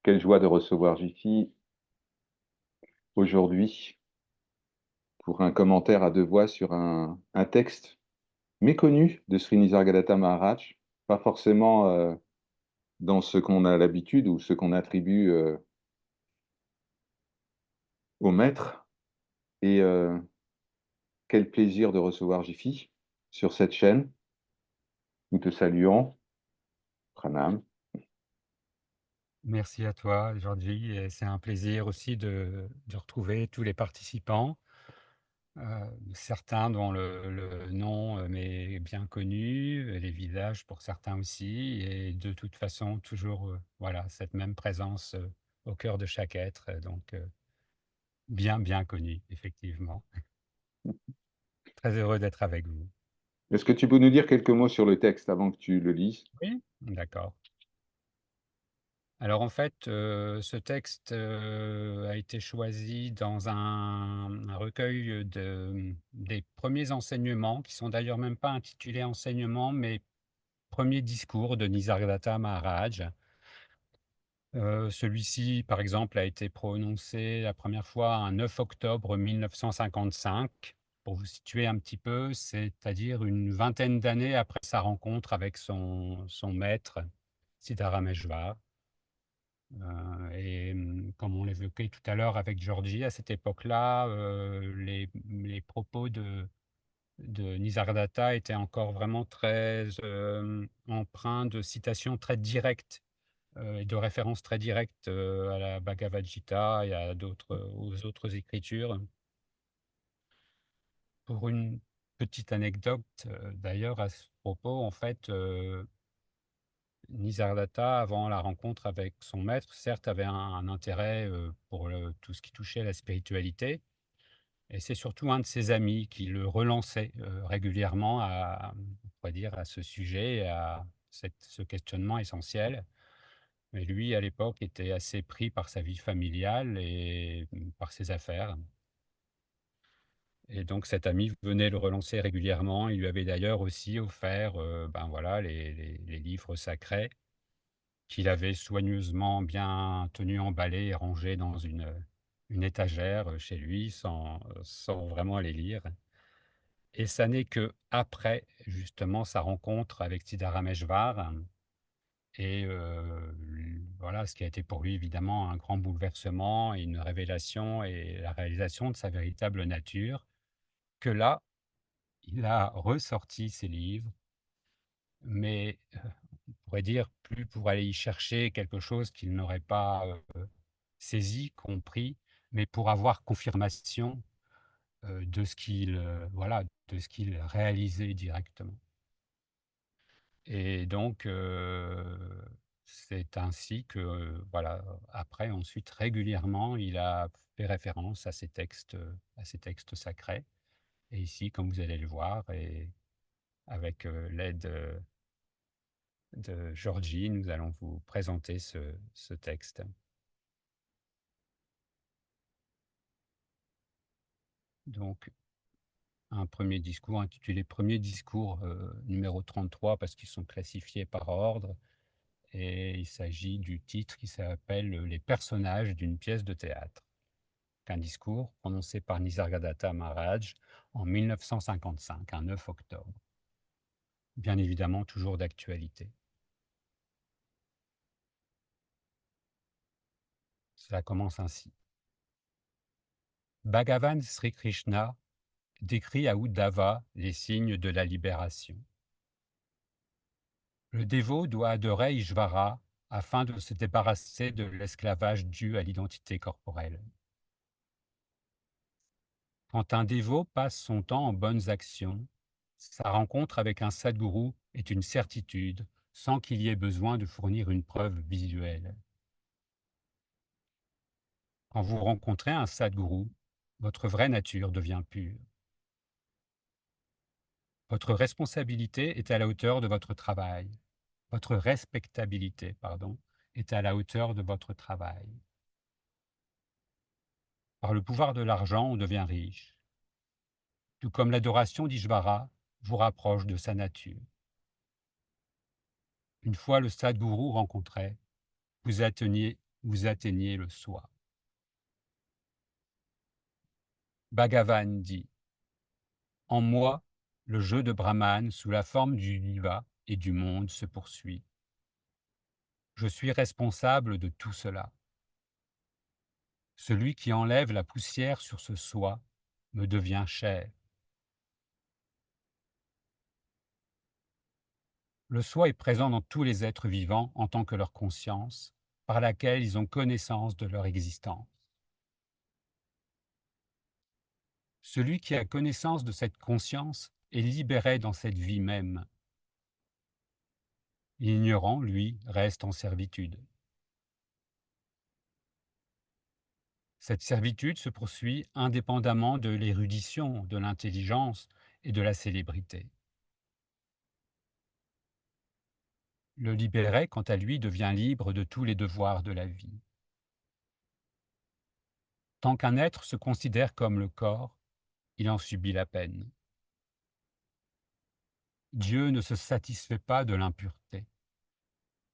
Quelle joie de recevoir Jiffy aujourd'hui pour un commentaire à 2 voix sur un texte méconnu de Sri Nisargadatta Maharaj, pas forcément, dans ce qu'on a l'habitude ou ce qu'on attribue, au maître et quel plaisir de recevoir Jiffy sur cette chaîne. Nous te saluons, pranam. Merci à toi, Georgie, et c'est un plaisir aussi de retrouver tous les participants, certains dont le nom m'est bien connu, et les visages pour certains aussi, et de toute façon toujours voilà cette même présence au cœur de chaque être, donc bien connu effectivement. Très heureux d'être avec vous. Est-ce que tu peux nous dire quelques mots sur le texte avant que tu le lises? Oui, d'accord. Alors en fait, ce texte, a été choisi dans un recueil des premiers enseignements, qui sont d'ailleurs même pas intitulés enseignements, mais premiers discours de Nisargadatta Maharaj. Celui-ci, par exemple, a été prononcé la première fois un 9 octobre 1955. Pour vous situer un petit peu, c'est-à-dire une vingtaine d'années après sa rencontre avec son maître, Siddharameshwar. Comme on l'évoquait tout à l'heure avec Georgie, à cette époque-là, les propos de Nisargadatta étaient encore vraiment très, empreints de citations très directes, et de références très directes, à la Bhagavad Gita et à aux autres écritures. Pour une petite anecdote, d'ailleurs à ce propos, en fait, Nisargadatta, avant la rencontre avec son maître, certes avait un intérêt, pour tout ce qui touchait à la spiritualité, et c'est surtout un de ses amis qui le relançait, régulièrement on pourrait dire, à ce sujet et à ce questionnement essentiel. Mais lui, à l'époque, était assez pris par sa vie familiale et par ses affaires, et donc cet ami venait le relancer régulièrement. Il lui avait d'ailleurs aussi offert, ben, voilà, les livres sacrés qu'il avait soigneusement bien tenu, emballé et rangé dans une étagère, chez lui sans vraiment les lire, et ça n'est que après justement sa rencontre avec Siddharameshwar et voilà, ce qui a été pour lui évidemment un grand bouleversement et une révélation et la réalisation de sa véritable nature, que là, il a ressorti ses livres, mais on pourrait dire plus pour aller y chercher quelque chose qu'il n'aurait pas, saisi, compris, mais pour avoir confirmation, de ce qu'il, voilà, de ce qu'il réalisait directement, et donc c'est ainsi que, voilà, après ensuite régulièrement, il a fait référence à ces textes sacrés, et ici, comme vous allez le voir, et avec, l'aide, de Georgie, nous allons vous présenter ce texte. Donc un premier discours intitulé «Premier discours», numéro 33, parce qu'ils sont classifiés par ordre, et il s'agit du titre qui s'appelle, «Les personnages d'une pièce de théâtre». Un discours prononcé par Nisargadatta Maharaj en 1955, un 9 octobre. Bien évidemment toujours d'actualité. Ça commence ainsi: Bhagavan Sri Krishna décrit à Uddhava les signes de la libération. Le dévot doit adorer Ishvara afin de se débarrasser de l'esclavage dû à l'identité corporelle. Quand un dévot passe son temps en bonnes actions, sa rencontre avec un sadguru est une certitude, sans qu'il y ait besoin de fournir une preuve visuelle. Quand vous rencontrez un sadguru, votre vraie nature devient pure. Votre responsabilité est à la hauteur de votre travail. Votre respectabilité, pardon, est à la hauteur de votre travail. Par le pouvoir de l'argent, on devient riche. Tout comme l'adoration d'Ishvara vous rapproche de sa nature. Une fois le sadguru rencontré, vous atteignez le soi. Bhagavan dit: En moi, le jeu de Brahman sous la forme du Jiva et du monde se poursuit. Je suis responsable de tout cela. Celui qui enlève la poussière sur ce soi me devient chair. Le soi est présent dans tous les êtres vivants en tant que leur conscience, par laquelle ils ont connaissance de leur existence. Celui qui a connaissance de cette conscience est libéré dans cette vie même. L'ignorant, lui, reste en servitude. Cette servitude se poursuit indépendamment de l'érudition, de l'intelligence et de la célébrité. Le libéré, quant à lui, devient libre de tous les devoirs de la vie. Tant qu'un être se considère comme le corps, il en subit la peine. Dieu ne se satisfait pas de l'impureté.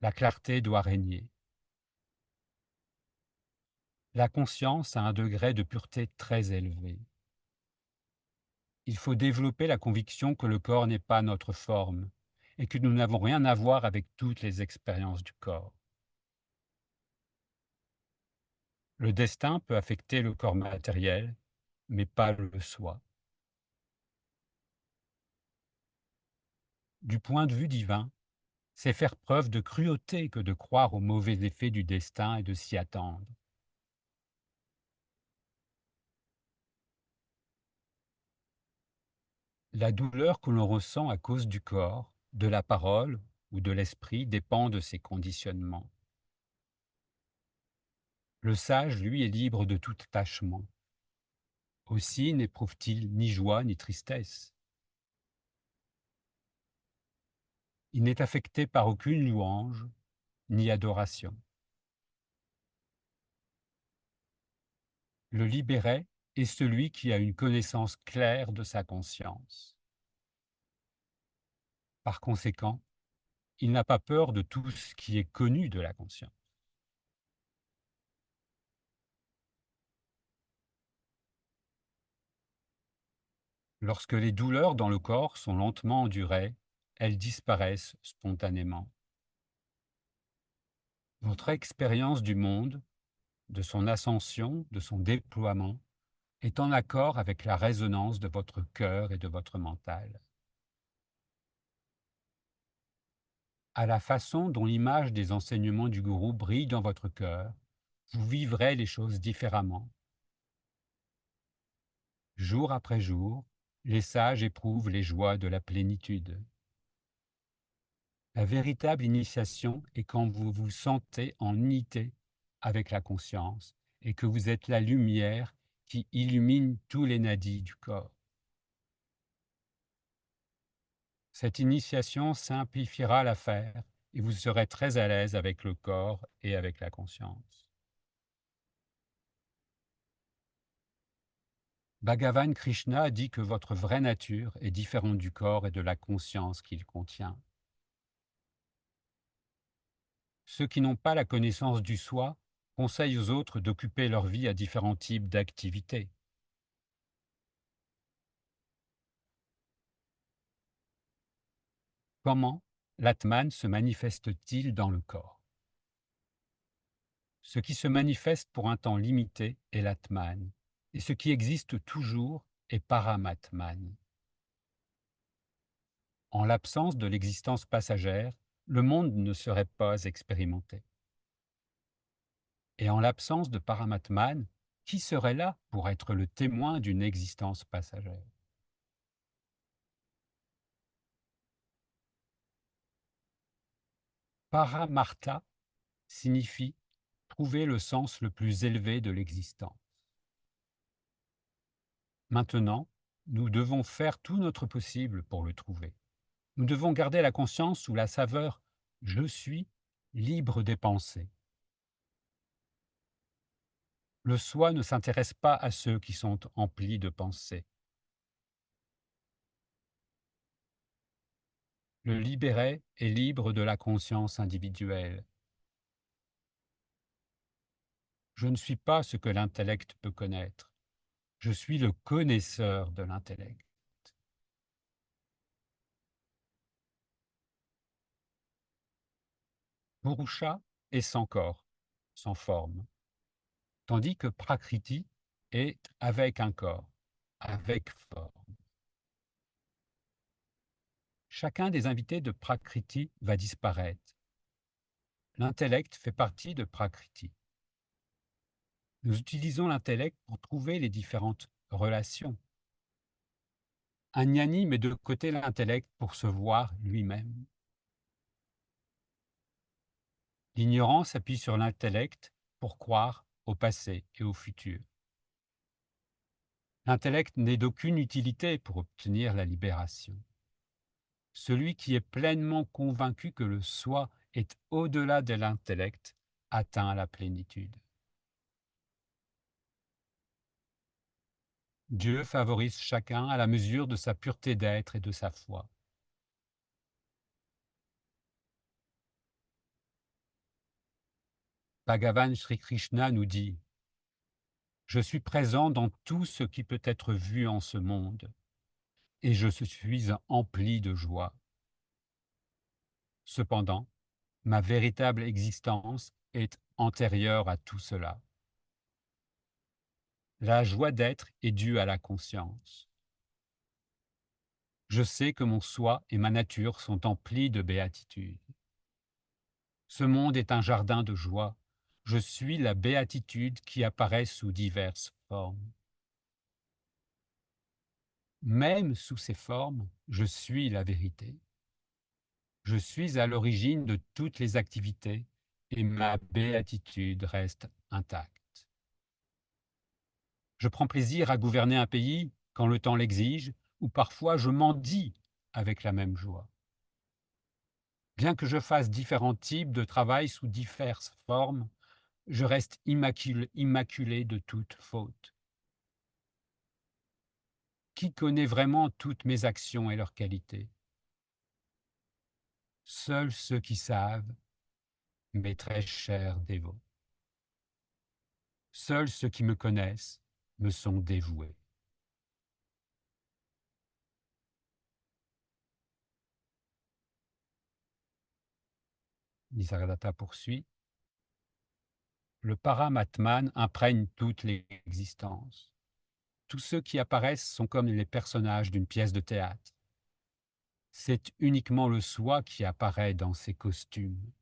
La clarté doit régner. La conscience a un degré de pureté très élevé. Il faut développer la conviction que le corps n'est pas notre forme et que nous n'avons rien à voir avec toutes les expériences du corps. Le destin peut affecter le corps matériel, mais pas le soi. Du point de vue divin, c'est faire preuve de cruauté que de croire aux mauvais effets du destin et de s'y attendre. La douleur que l'on ressent à cause du corps, de la parole ou de l'esprit dépend de ces conditionnements. Le sage, lui, est libre de tout attachement. Aussi n'éprouve-t-il ni joie ni tristesse. Il n'est affecté par aucune louange ni adoration. Le libéré est celui qui a une connaissance claire de sa conscience. Par conséquent, il n'a pas peur de tout ce qui est connu de la conscience. Lorsque les douleurs dans le corps sont lentement endurées, elles disparaissent spontanément. Votre expérience du monde, de son ascension, de son déploiement, est en accord avec la résonance de votre cœur et de votre mental. À la façon dont l'image des enseignements du gourou brille dans votre cœur, vous vivrez les choses différemment. Jour après jour, les sages éprouvent les joies de la plénitude. La véritable initiation est quand vous vous sentez en unité avec la conscience et que vous êtes la lumière qui illumine tous les nadis du corps. Cette initiation simplifiera l'affaire et vous serez très à l'aise avec le corps et avec la conscience. Bhagavan Krishna dit que votre vraie nature est différente du corps et de la conscience qu'il contient. Ceux qui n'ont pas la connaissance du soi conseillent aux autres d'occuper leur vie à différents types d'activités. Comment l'Atman se manifeste-t-il dans le corps? Ce qui se manifeste pour un temps limité est l'Atman, et ce qui existe toujours est Paramatman. En l'absence de l'existence passagère, le monde ne serait pas expérimenté. Et en l'absence de Paramatman, qui serait là pour être le témoin d'une existence passagère? Paramartha signifie trouver le sens le plus élevé de l'existence. Maintenant, nous devons faire tout notre possible pour le trouver. Nous devons garder la conscience sous la saveur «je suis libre des pensées». Le soi ne s'intéresse pas à ceux qui sont emplis de pensées. Le libéré est libre de la conscience individuelle. Je ne suis pas ce que l'intellect peut connaître. Je suis le connaisseur de l'intellect. Purusha est sans corps, sans forme, tandis que Prakriti est avec un corps, avec forme. Chacun des invités de Prakriti va disparaître. L'intellect fait partie de Prakriti. Nous utilisons l'intellect pour trouver les différentes relations. Un gnani met de côté l'intellect pour se voir lui-même. L'ignorance appuie sur l'intellect pour croire au passé et au futur. L'intellect n'est d'aucune utilité pour obtenir la libération. Celui qui est pleinement convaincu que le soi est au-delà de l'intellect atteint la plénitude. Dieu favorise chacun à la mesure de sa pureté d'être et de sa foi. Bhagavan Sri Krishna nous dit: Je suis présent dans tout ce qui peut être vu en ce monde, et je suis empli de joie. Cependant, ma véritable existence est antérieure à tout cela. La joie d'être est due à la conscience. Je sais que mon soi et ma nature sont emplis de béatitude. Ce monde est un jardin de joie. Je suis la béatitude qui apparaît sous diverses formes. Même sous ces formes, je suis la vérité. Je suis à l'origine de toutes les activités et ma béatitude reste intacte. Je prends plaisir à gouverner un pays quand le temps l'exige, ou parfois je mendie avec la même joie. Bien que je fasse différents types de travail sous diverses formes, je reste immaculé de toute faute. Qui connaît vraiment toutes mes actions et leurs qualités? Seuls ceux qui savent, mes très chers dévots. Seuls ceux qui me connaissent me sont dévoués. Nisargadatta poursuit. Le Paramatman imprègne toute l'existence. Tous ceux qui apparaissent sont comme les personnages d'une pièce de théâtre. C'est uniquement le soi qui apparaît dans ces costumes.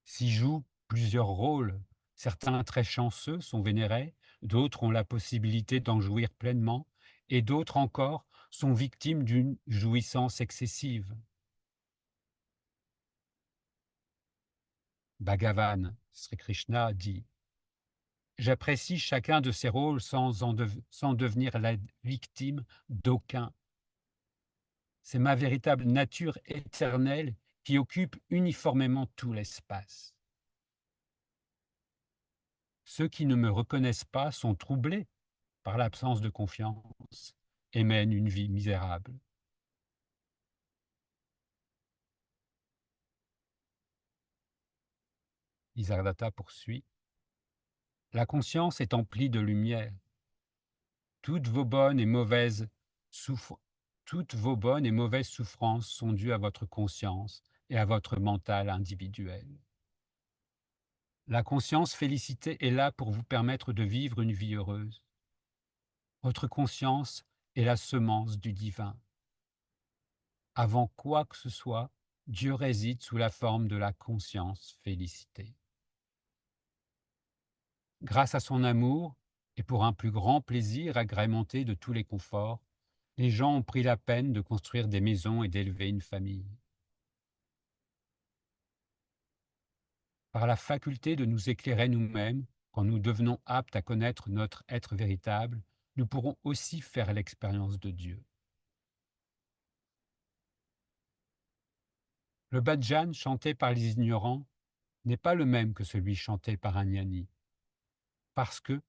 S'y jouent plusieurs rôles. Certains très chanceux sont vénérés, d'autres ont la possibilité d'en jouir pleinement, et d'autres encore sont victimes d'une jouissance excessive. Bhagavan, Sri Krishna dit: J'apprécie chacun de ces rôles sans devenir la victime d'aucun. C'est ma véritable nature éternelle qui occupe uniformément tout l'espace. Ceux qui ne me reconnaissent pas sont troublés par l'absence de confiance et mènent une vie misérable. Nisargadatta poursuit. La conscience est emplie de lumière. Toutes vos bonnes et mauvaises souffr- Toutes vos bonnes et mauvaises souffrances sont dues à votre conscience et à votre mental individuel. La conscience félicitée est là pour vous permettre de vivre une vie heureuse. Votre conscience est la semence du divin. Avant quoi que ce soit, Dieu réside sous la forme de la conscience félicitée. Grâce à son amour, et pour un plus grand plaisir agrémenté de tous les conforts, les gens ont pris la peine de construire des maisons et d'élever une famille. Par la faculté de nous éclairer nous-mêmes, quand nous devenons aptes à connaître notre être véritable, nous pourrons aussi faire l'expérience de Dieu. Le bhajan chanté par les ignorants n'est pas le même que celui chanté par un gnani, parce que,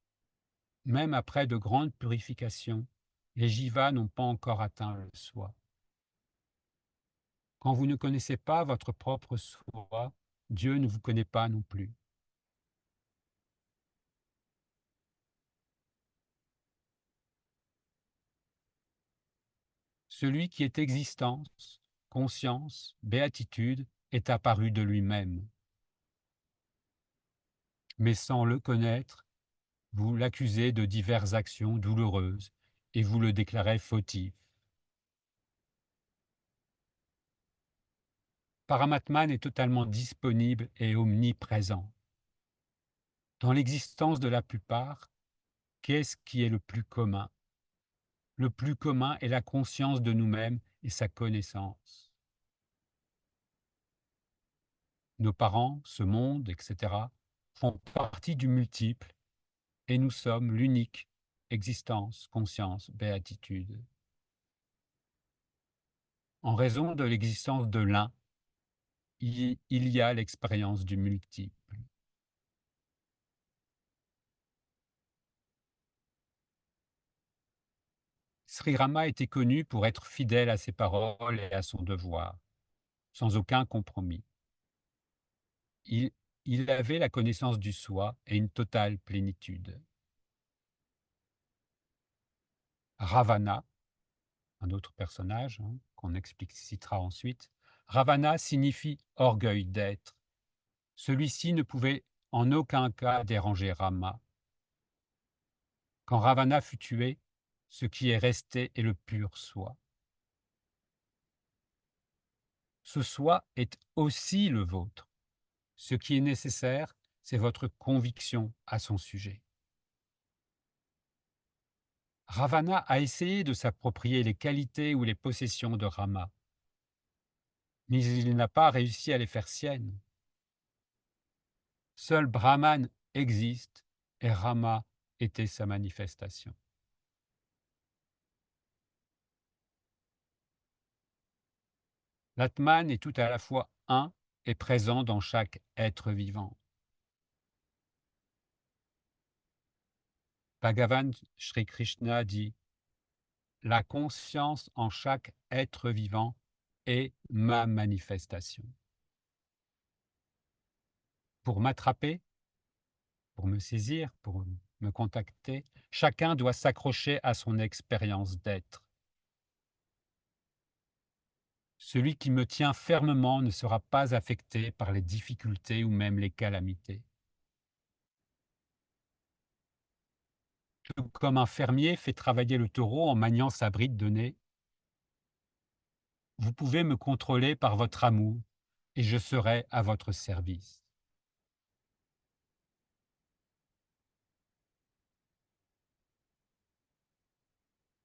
même après de grandes purifications, les jivas n'ont pas encore atteint le soi. Quand vous ne connaissez pas votre propre soi, Dieu ne vous connaît pas non plus. Celui qui est existence, conscience, béatitude, est apparu de lui-même. Mais sans le connaître, vous l'accusez de diverses actions douloureuses et vous le déclarez fautif. Paramatman est totalement disponible et omniprésent. Dans l'existence de la plupart, qu'est-ce qui est le plus commun? Le plus commun est la conscience de nous-mêmes et sa connaissance. Nos parents, ce monde, etc., font partie du multiple et nous sommes l'unique existence, conscience, béatitude. En raison de l'existence de l'un, il y a l'expérience du multiple. Sri Rama était connu pour être fidèle à ses paroles et à son devoir, sans aucun compromis. Il, il avait la connaissance du soi et une totale plénitude. Ravana, un autre personnage qu'on explicitera ensuite, Ravana signifie orgueil d'être. Celui-ci ne pouvait en aucun cas déranger Rama. Quand Ravana fut tué, ce qui est resté est le pur soi. Ce soi est aussi le vôtre. Ce qui est nécessaire, c'est votre conviction à son sujet. Ravana a essayé de s'approprier les qualités ou les possessions de Rama, mais il n'a pas réussi à les faire siennes. Seul Brahman existe et Rama était sa manifestation. L'Atman est tout à la fois un et présent dans chaque être vivant. Bhagavan Shri Krishna dit: la conscience en chaque être vivant est ma manifestation. Pour m'attraper, pour me saisir, pour me contacter, chacun doit s'accrocher à son expérience d'être. Celui qui me tient fermement ne sera pas affecté par les difficultés ou même les calamités. Tout comme un fermier fait travailler le taureau en maniant sa bride de nez, vous pouvez me contrôler par votre amour et je serai à votre service.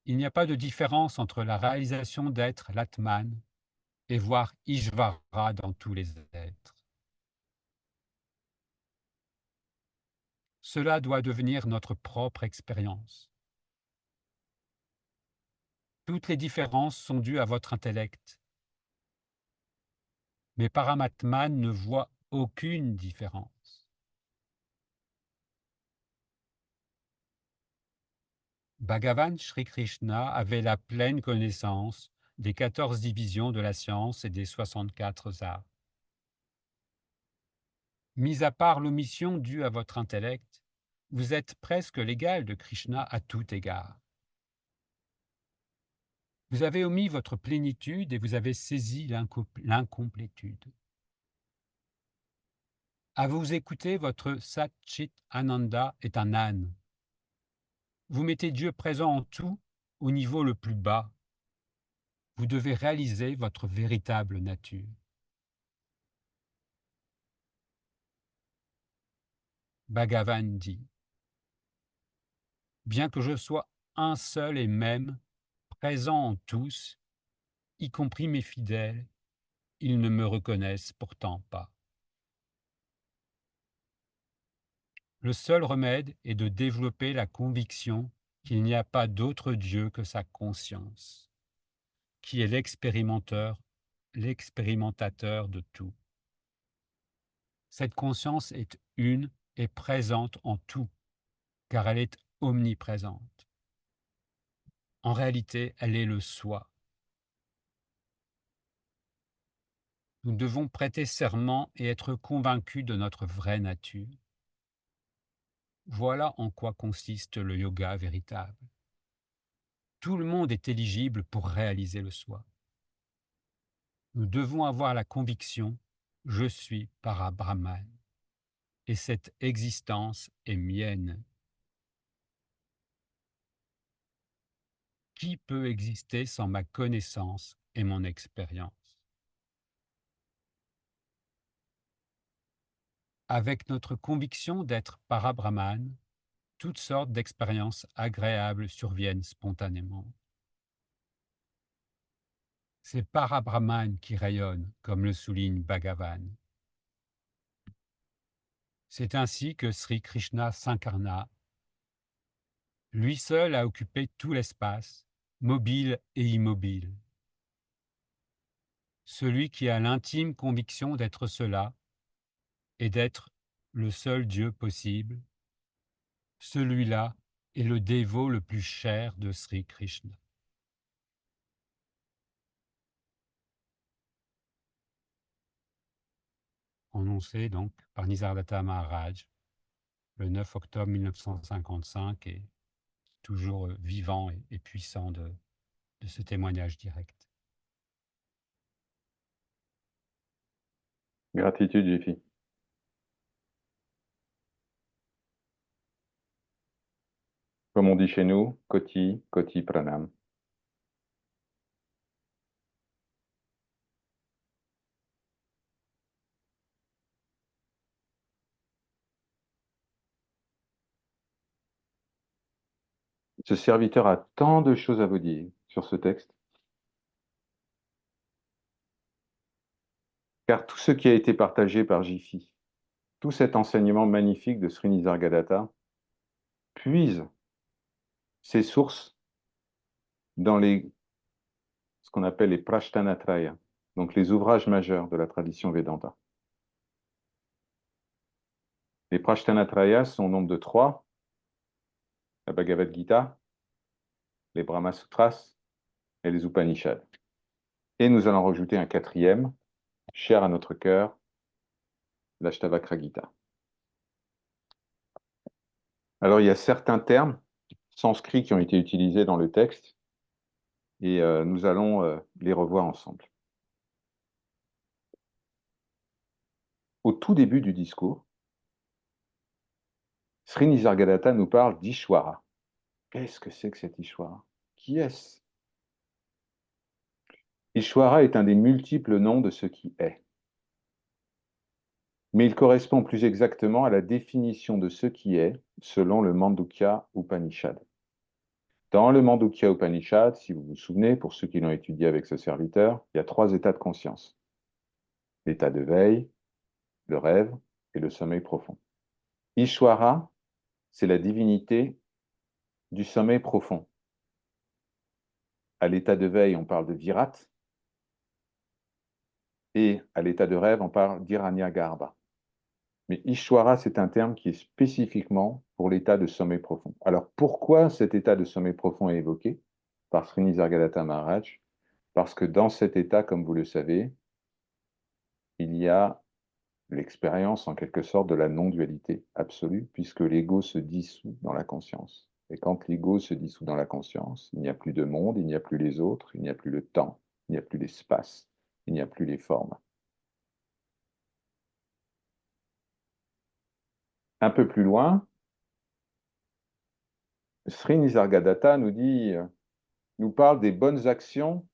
Il n'y a pas de différence entre la réalisation d'être l'Atman et voir Ishvara dans tous les êtres. Cela doit devenir notre propre expérience. Toutes les différences sont dues à votre intellect, mais Paramatman ne voit aucune différence. Bhagavan Shri Krishna avait la pleine connaissance des 14 divisions de la science et des 64 arts. Mis à part l'omission due à votre intellect, vous êtes presque l'égal de Krishna à tout égard. Vous avez omis votre plénitude et vous avez saisi l'incomplétude. À vous écouter, votre Sat-Chit Ananda est un âne. Vous mettez Dieu présent en tout au niveau le plus bas. Vous devez réaliser votre véritable nature. Bhagavan dit: bien que je sois un seul et même, présent en tous, y compris mes fidèles, ils ne me reconnaissent pourtant pas. Le seul remède est de développer la conviction qu'il n'y a pas d'autre Dieu que sa conscience, qui est l'expérimentateur de tout. Cette conscience est une et présente en tout, car elle est omniprésente. En réalité, elle est le soi. Nous devons prêter serment et être convaincus de notre vraie nature. Voilà en quoi consiste le yoga véritable. Tout le monde est éligible pour réaliser le soi. Nous devons avoir la conviction: je suis Parabrahman et cette existence est mienne. Qui peut exister sans ma connaissance et mon expérience? Avec notre conviction d'être Parabrahman, toutes sortes d'expériences agréables surviennent spontanément. C'est Parabrahman qui rayonne, comme le souligne Bhagavan. C'est ainsi que Sri Krishna s'incarna. Lui seul a occupé tout l'espace, mobile et immobile. Celui qui a l'intime conviction d'être cela et d'être le seul Dieu possible, celui-là est le dévot le plus cher de Sri Krishna. Annoncé donc par Nisargadatta Maharaj le 9 octobre 1955 et toujours vivant et puissant de ce témoignage direct. Gratitude, Jiffy. Comme on dit chez nous, Koti, Koti Pranam. Ce serviteur a tant de choses à vous dire sur ce texte, car tout ce qui a été partagé par Jiffy, tout cet enseignement magnifique de Sri Nisargadatta, puise ses sources dans ce qu'on appelle les Prashtanatraya, donc les ouvrages majeurs de la tradition Vedanta. Les Prashtanatraya sont au nombre de 3, la Bhagavad Gita, les Brahma Sutras et les Upanishads. Et nous allons rajouter un 4e, cher à notre cœur, l'Ashtavakra Gita. Alors, il y a certains termes sanscrits qui ont été utilisés dans le texte, et nous allons les revoir ensemble. Au tout début du discours, Sri Nisargadatta nous parle d'Ishwara. Qu'est-ce que c'est que cet Ishwara? Qui est-ce? Ishwara est un des multiples noms de ce qui est. Mais il correspond plus exactement à la définition de ce qui est selon le Mandukya Upanishad. Dans le Mandukya Upanishad, si vous vous souvenez, pour ceux qui l'ont étudié avec ce serviteur, il y a 3 états de conscience. L'état de veille, le rêve et le sommeil profond. Ishwara, c'est la divinité du sommeil profond. À l'état de veille, on parle de Virat, et à l'état de rêve, on parle d'Hiranyagarbha. Mais Ishwara, c'est un terme qui est spécifiquement pour l'état de sommeil profond. Alors pourquoi cet état de sommeil profond est évoqué par Sri Nisargadatta Maharaj? Parce que dans cet état, comme vous le savez, il y a l'expérience en quelque sorte de la non-dualité absolue, puisque l'ego se dissout dans la conscience. Et quand l'ego se dissout dans la conscience, il n'y a plus de monde, il n'y a plus les autres, il n'y a plus le temps, il n'y a plus l'espace, il n'y a plus les formes. Un peu plus loin, Sri Nisargadatta nous parle des bonnes actions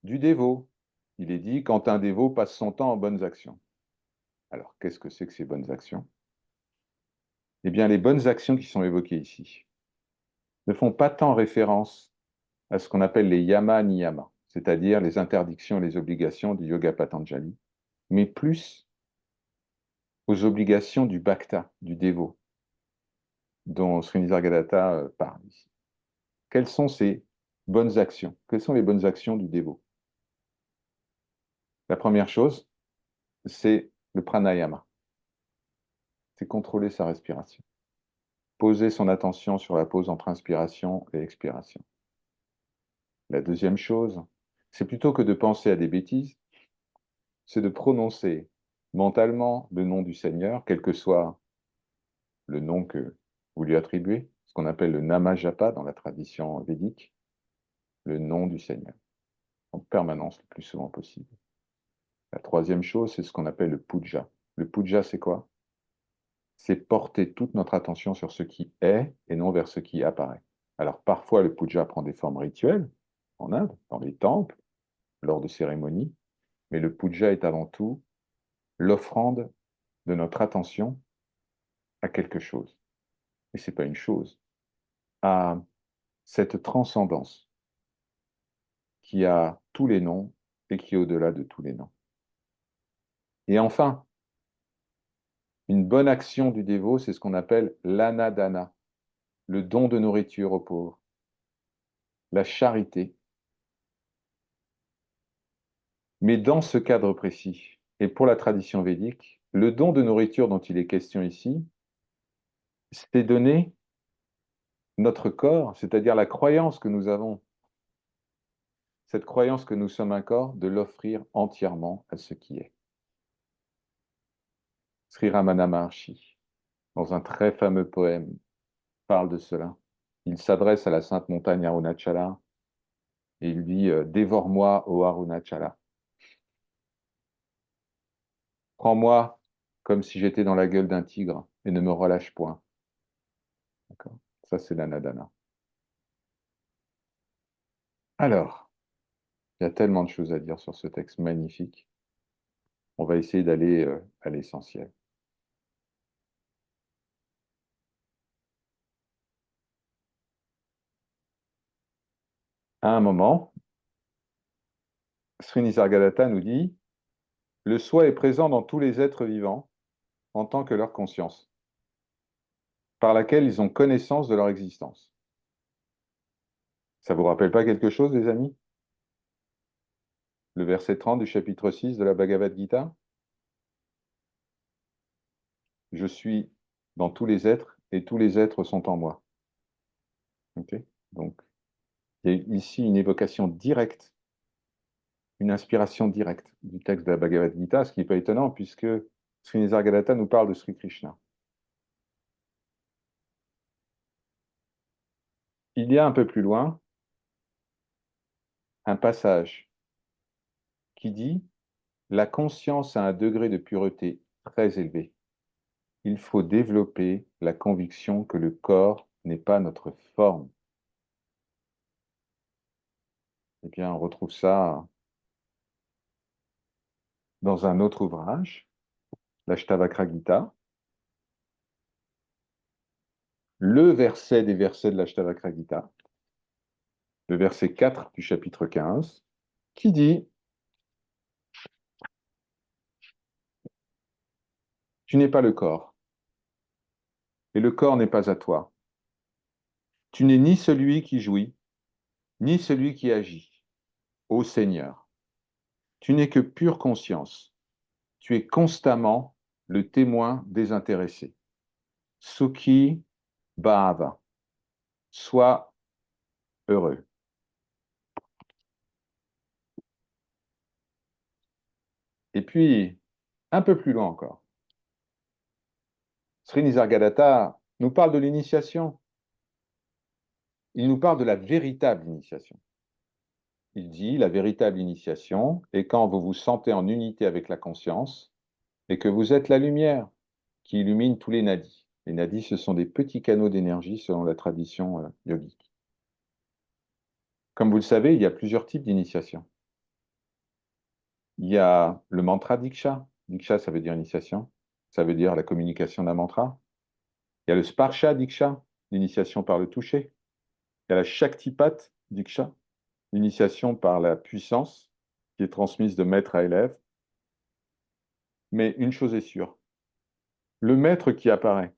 du dévot. Il est dit quand un dévot passe son temps en bonnes actions. Alors, qu'est-ce que c'est que ces bonnes actions? Eh bien, les bonnes actions qui sont évoquées ici ne font pas tant référence à ce qu'on appelle les yama niyama, c'est-à-dire les interdictions et les obligations du Yoga Patanjali, mais plus aux obligations du bhakta, du dévot, dont Sri Nisargadatta parle ici. Quelles sont ces bonnes actions? Quelles sont les bonnes actions du dévot? La première chose, c'est le pranayama. C'est contrôler sa respiration. Poser son attention sur la pause entre inspiration et expiration. La deuxième chose, c'est plutôt que de penser à des bêtises, c'est de prononcer mentalement le nom du Seigneur, quel que soit le nom que vous lui attribuez, ce qu'on appelle le Nama Japa dans la tradition védique, le nom du Seigneur, en permanence le plus souvent possible. La troisième chose, c'est ce qu'on appelle le puja. Le puja, c'est quoi? C'est porter toute notre attention sur ce qui est et non vers ce qui apparaît. Alors parfois, le puja prend des formes rituelles, en Inde, dans les temples, lors de cérémonies, mais le puja est avant tout l'offrande de notre attention à quelque chose. Et ce n'est pas une chose, à cette transcendance qui a tous les noms et qui est au-delà de tous les noms. Et enfin, une bonne action du dévot, c'est ce qu'on appelle l'anadana, le don de nourriture aux pauvres, la charité. Mais dans ce cadre précis, et pour la tradition védique, le don de nourriture dont il est question ici, c'est donner notre corps, c'est-à-dire la croyance que nous avons, cette croyance que nous sommes un corps, de l'offrir entièrement à ce qui est. Sri Ramana Maharshi, dans un très fameux poème, parle de cela. Il s'adresse à la sainte montagne Arunachala et il dit Dévore-moi, ô Arunachala. Prends-moi comme si j'étais dans la gueule d'un tigre et ne me relâche point. D'accord. Ça, c'est l'anadana. Alors, il y a tellement de choses à dire sur ce texte magnifique. On va essayer d'aller à l'essentiel. À un moment, Sri Nisargadatta nous dit le soi est présent dans tous les êtres vivants en tant que leur conscience, par laquelle ils ont connaissance de leur existence. Ça vous rappelle pas quelque chose, les amis? Le verset 30 du chapitre 6 de la Bhagavad Gita? Je suis dans tous les êtres et tous les êtres sont en moi. Okay. Donc, il y a ici une évocation directe, une inspiration directe du texte de la Bhagavad Gita, ce qui n'est pas étonnant puisque Sri Nisargadatta nous parle de Sri Krishna. Il y a un peu plus loin un passage qui dit la conscience a un degré de pureté très élevé. Il faut développer la conviction que le corps n'est pas notre forme. Eh bien, on retrouve ça dans un autre ouvrage, l'Ashtavakra Gita, le verset des versets de l'Ashtavakra Gita, le verset 4 du chapitre 15, qui dit « Tu n'es pas le corps, et le corps n'est pas à toi. Tu n'es ni celui qui jouit, ni celui qui agit. Ô Seigneur, tu n'es que pure conscience. Tu es constamment le témoin désintéressé. Sukhi Bhava, sois heureux. » Et puis, un peu plus loin encore, Sri Nisargadatta nous parle de l'initiation. Il nous parle de la véritable initiation. Il dit, la véritable initiation est quand vous vous sentez en unité avec la conscience et que vous êtes la lumière qui illumine tous les nadis. Les nadis, ce sont des petits canaux d'énergie selon la tradition yogique. Comme vous le savez, il y a plusieurs types d'initiation. Il y a le mantra Diksha. Diksha, ça veut dire initiation. Ça veut dire la communication d'un mantra. Il y a le Sparsha Diksha, l'initiation par le toucher. Il y a la Shaktipat Diksha, l'initiation par la puissance qui est transmise de maître à élève. Mais une chose est sûre, le maître qui apparaît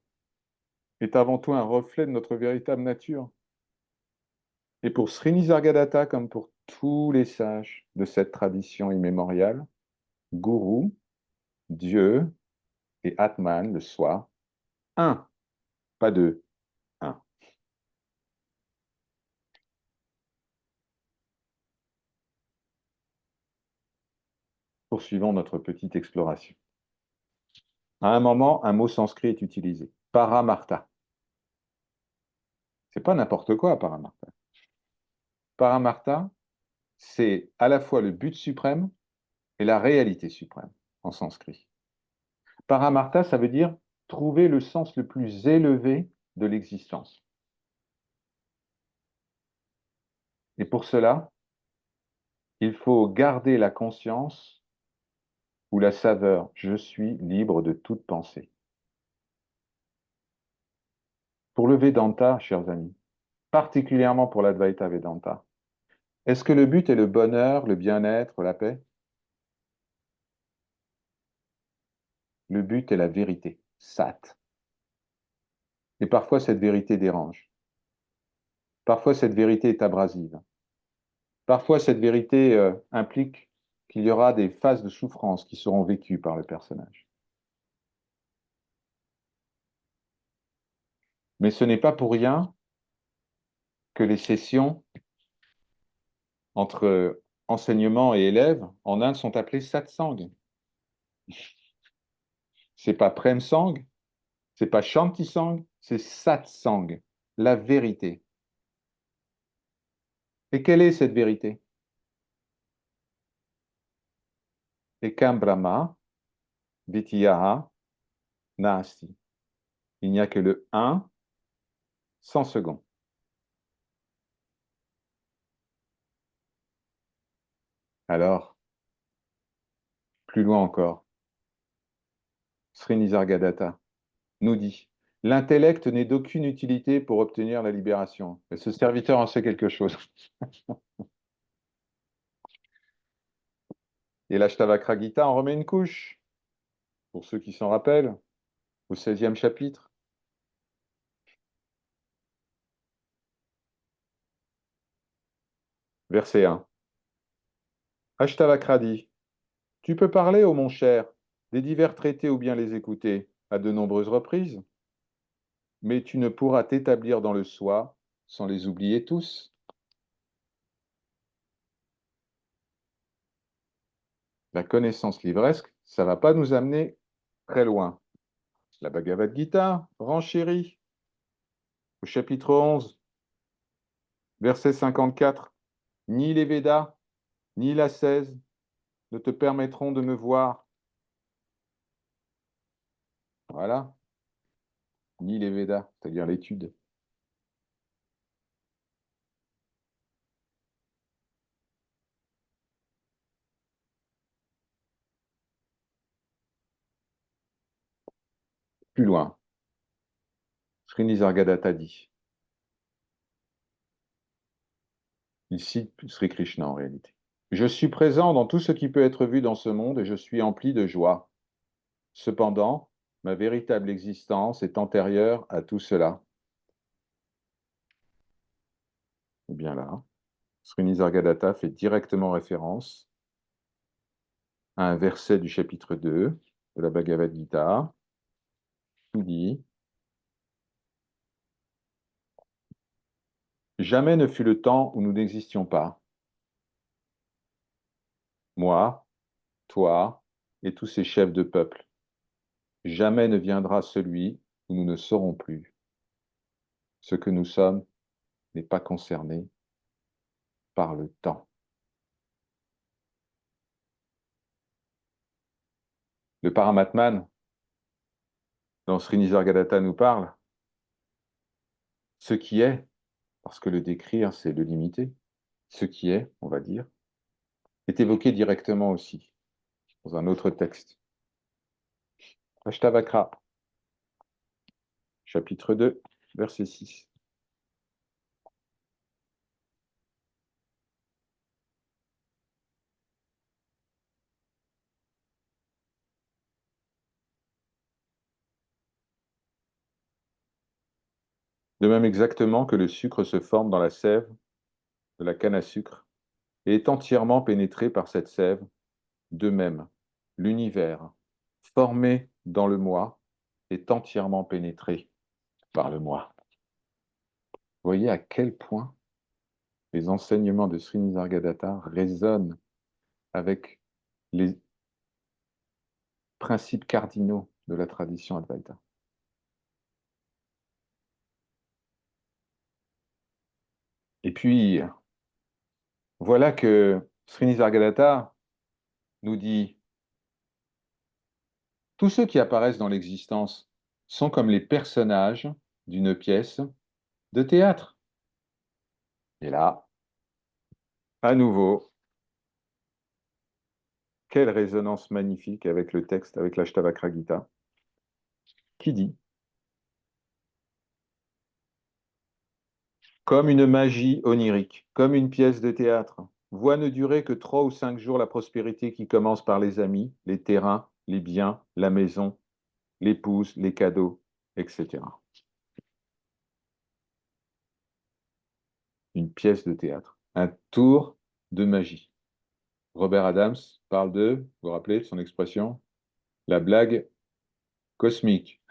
est avant tout un reflet de notre véritable nature. Et pour Sri Nisargadatta, comme pour tous les sages de cette tradition immémoriale, Guru, Dieu et Atman, le soi, un, pas deux, un. Poursuivons notre petite exploration. À un moment, un mot sanskrit est utilisé, Paramartha. C'est pas n'importe quoi, Paramartha. Paramartha, c'est à la fois le but suprême et la réalité suprême en sanskrit. Paramartha, ça veut dire trouver le sens le plus élevé de l'existence. Et pour cela, il faut garder la conscience ou la saveur. Je suis libre de toute pensée. Pour le Vedanta, chers amis, particulièrement pour l'Advaita Vedanta, est-ce que le but est le bonheur, le bien-être, la paix? Le but est la vérité, Sat. Et parfois, cette vérité dérange. Parfois, cette vérité est abrasive. Parfois, cette vérité implique qu'il y aura des phases de souffrance qui seront vécues par le personnage. Mais ce n'est pas pour rien que les sessions entre enseignement et élèves en Inde sont appelées satsang. C'est pas prem sang, c'est pas shanti sang, c'est satsang, la vérité. Et quelle est cette vérité? Ekam Brahma, Dityaha, Nasti. Il n'y a que le un sans second. Alors, plus loin encore, Sri Nisargadatta nous dit, l'intellect n'est d'aucune utilité pour obtenir la libération. Et ce serviteur en sait quelque chose. Et l'Ashtavakra Gita en remet une couche, pour ceux qui s'en rappellent, au 16e chapitre. Verset 1. Ashtavakra dit, tu peux parler, ô mon cher, des divers traités ou bien les écouter à de nombreuses reprises, mais tu ne pourras t'établir dans le soi sans les oublier tous. La connaissance livresque, ça ne va pas nous amener très loin. La Bhagavad Gita renchérit au chapitre 11, verset 54. Ni les Védas, ni l'ascèse ne te permettront de me voir. Voilà, ni les Védas, c'est-à-dire l'étude. Plus loin, Sri Nisargadatta dit, il cite Sri Krishna en réalité. Je suis présent dans tout ce qui peut être vu dans ce monde et je suis empli de joie. Cependant, ma véritable existence est antérieure à tout cela. Et bien là, Sri Nisargadatta fait directement référence à un verset du chapitre 2 de la Bhagavad Gita qui dit « Jamais ne fut le temps où nous n'existions pas. Moi, toi et tous ces chefs de peuple. Jamais ne viendra celui où nous ne serons plus. Ce que nous sommes n'est pas concerné par le temps. » Le Paramatman, dont Sri Nisargadatta nous parle, ce qui est, parce que le décrire, c'est le limiter, ce qui est, on va dire, est évoqué directement aussi dans un autre texte. Ashtavakra, chapitre 2, verset 6. De même exactement que le sucre se forme dans la sève de la canne à sucre et est entièrement pénétré par cette sève, de même, l'univers, formé dans le moi, est entièrement pénétré par le moi. Vous voyez à quel point les enseignements de Sri Nisargadatta résonnent avec les principes cardinaux de la tradition Advaita. puis, voilà que Sri Nisargadatta nous dit, tous ceux qui apparaissent dans l'existence sont comme les personnages d'une pièce de théâtre. Et là, à nouveau, quelle résonance magnifique avec le texte, avec l'Ashtavakra Gita, qui dit, comme une magie onirique, comme une pièce de théâtre, voit ne durer que 3 ou 5 jours la prospérité qui commence par les amis, les terrains, les biens, la maison, l'épouse, les cadeaux, etc. Une pièce de théâtre, un tour de magie. Robert Adams parle de, vous vous rappelez de son expression, la blague cosmique.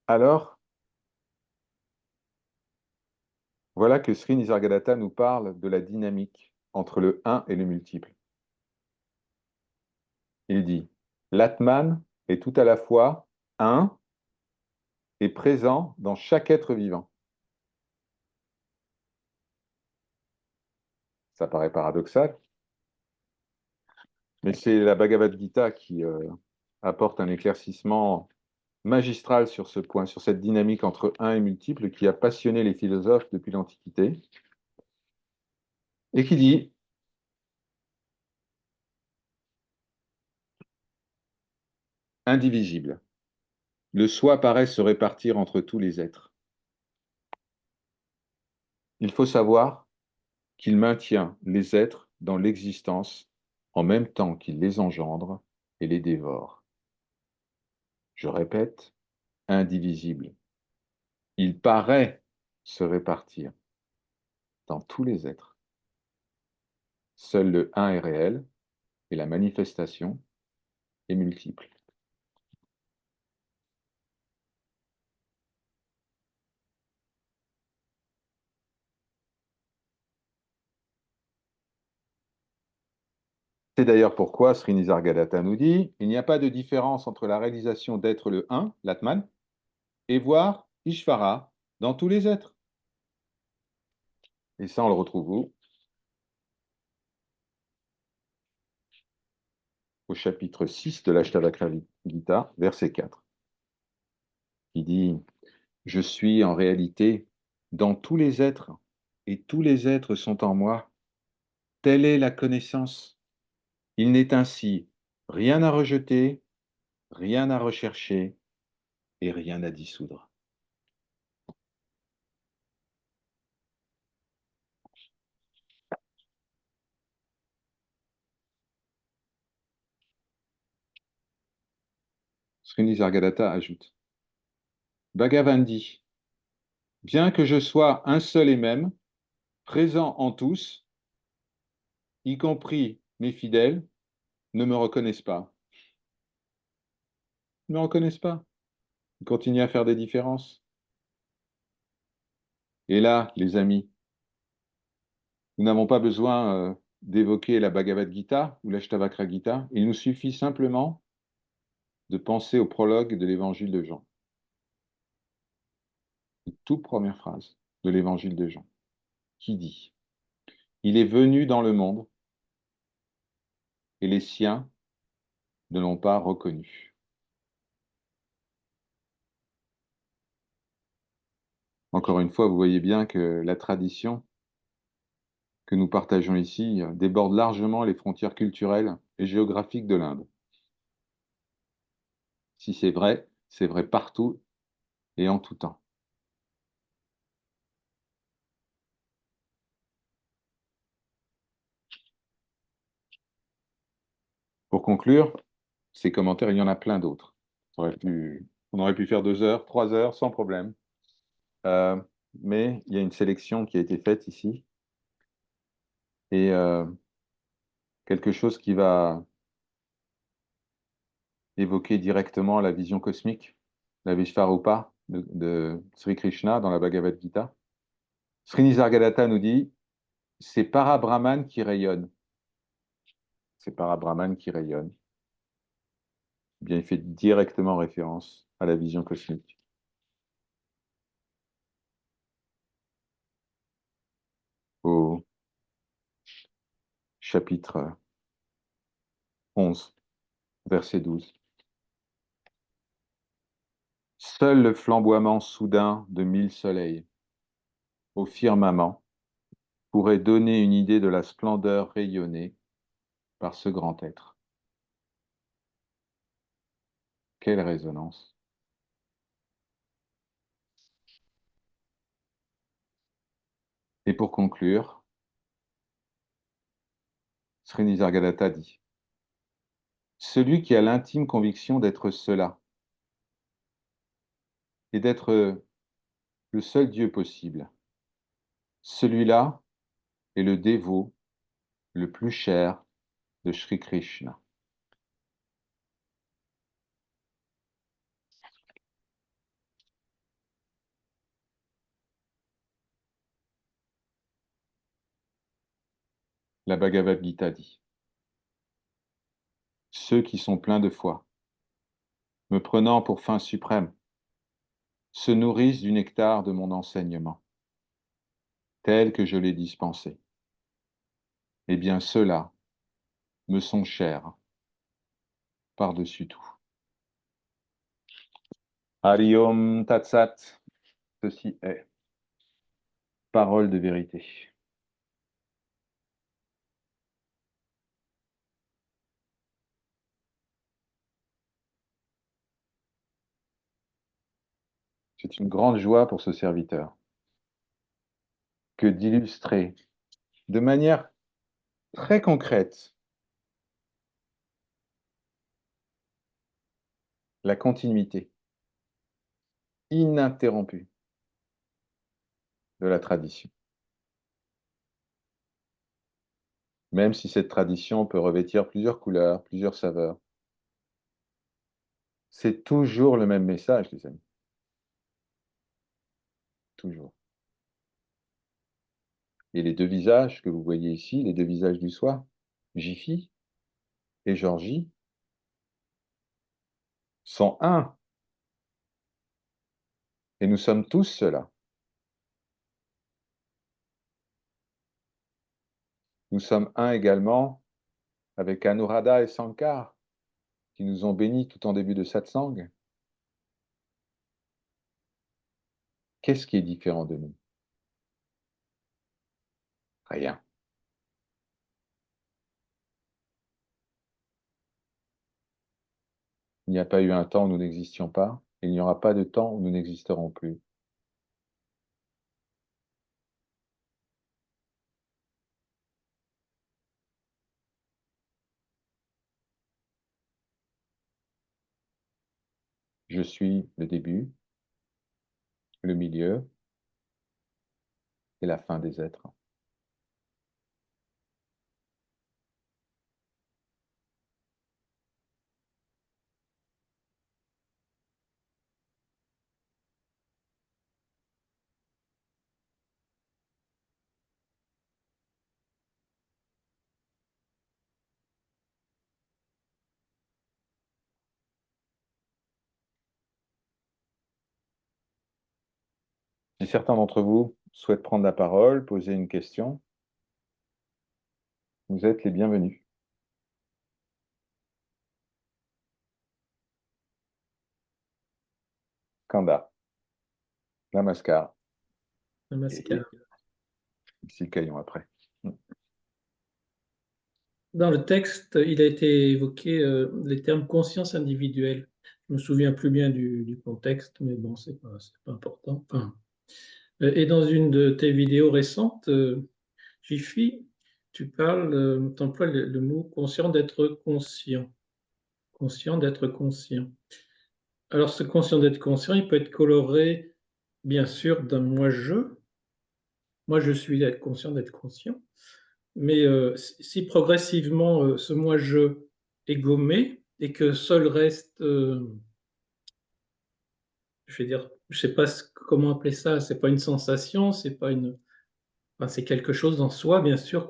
Alors, voilà que Sri Nisargadatta nous parle de la dynamique entre le un et le multiple. Il dit, l'Atman est tout à la fois un et présent dans chaque être vivant. Ça paraît paradoxal, mais c'est la Bhagavad Gita qui apporte un éclaircissement magistral sur ce point, sur cette dynamique entre un et multiple qui a passionné les philosophes depuis l'Antiquité, et qui dit, indivisible, le soi paraît se répartir entre tous les êtres. Il faut savoir qu'il maintient les êtres dans l'existence en même temps qu'il les engendre et les dévore. Je répète, indivisible. Il paraît se répartir dans tous les êtres. Seul le un est réel et la manifestation est multiple. C'est d'ailleurs pourquoi Sri Nisargadatta nous dit, il n'y a pas de différence entre la réalisation d'être le un, l'Atman, et voir Ishvara dans tous les êtres. Et ça, on le retrouve où? Au chapitre 6 de l'Ashtavakra Gita, verset 4. Il dit, je suis en réalité dans tous les êtres, et tous les êtres sont en moi. Telle est la connaissance. Il n'est ainsi rien à rejeter, rien à rechercher et rien à dissoudre. Sri Nisargadatta ajoute, Bhagavan dit, bien que je sois un seul et même, présent en tous, y compris mes fidèles, ne me reconnaissent pas. Ils ne me reconnaissent pas. Ils continuent à faire des différences. Et là, les amis, nous n'avons pas besoin d'évoquer la Bhagavad Gita ou l'Ashtavakra Gita. Il nous suffit simplement de penser au prologue de l'évangile de Jean. La toute première phrase de l'évangile de Jean, qui dit, il est venu dans le monde et les siens ne l'ont pas reconnu. Encore une fois, vous voyez bien que la tradition que nous partageons ici déborde largement les frontières culturelles et géographiques de l'Inde. Si c'est vrai partout et en tout temps. Pour conclure, ces commentaires, il y en a plein d'autres. On aurait pu faire 2 heures, 3 heures sans problème. Euh, mais il y a une sélection qui a été faite ici et quelque chose qui va évoquer directement la vision cosmique, la Vishvarupa de Sri Krishna dans la Bhagavad Gita. Sri Nisargadatta nous dit, c'est Parabrahman qui rayonne. c'est Parabrahman qui rayonne, eh bien, il fait directement référence à la vision cosmique. Au chapitre 11, verset 12. Seul le flamboiement soudain de 1000 soleils au firmament pourrait donner une idée de la splendeur rayonnée par ce grand être. Quelle résonance! Et pour conclure, Sri Nisargadatta dit: celui qui a l'intime conviction d'être cela et d'être le seul Dieu possible, celui-là est le dévot le plus cher de Sri Krishna. La Bhagavad Gita dit: ceux qui sont pleins de foi, me prenant pour fin suprême, se nourrissent du nectar de mon enseignement, tel que je l'ai dispensé. Eh bien, ceux-là me sont chers par-dessus tout. Hari Om Tat Sat, ceci est parole de vérité. C'est une grande joie pour ce serviteur que d'illustrer de manière très concrète la continuité ininterrompue de la tradition. Même si cette tradition peut revêtir plusieurs couleurs, plusieurs saveurs, c'est toujours le même message, les amis. Toujours. Et les deux visages que vous voyez ici, les deux visages du soir, Jiffy et Georgie, sont un. Et nous sommes tous cela. Nous sommes un également avec Anuradha et Sankar, qui nous ont bénis tout en début de satsang. Qu'est-ce qui est différent de nous? Rien. Il n'y a pas eu un temps où nous n'existions pas, et il n'y aura pas de temps où nous n'existerons plus. Je suis le début, le milieu et la fin des êtres. Si certains d'entre vous souhaitent prendre la parole, poser une question, vous êtes les bienvenus. Kanda, Namaskar, Namaskar. et ici Caillon après. Dans le texte, il a été évoqué les termes conscience individuelle. Je me souviens plus bien du contexte, mais bon, c'est pas important. Enfin, et dans une de tes vidéos récentes, Jiffy, tu emploies le mot conscient d'être conscient. Conscient d'être conscient. Alors, ce conscient d'être conscient, il peut être coloré, bien sûr, d'un moi-je. Moi, je suis d'être conscient d'être conscient. Mais si progressivement ce moi-je est gommé et que seul reste, je vais dire, je sais pas comment appeler ça, c'est pas une sensation, c'est pas une, enfin, c'est quelque chose en soi, bien sûr,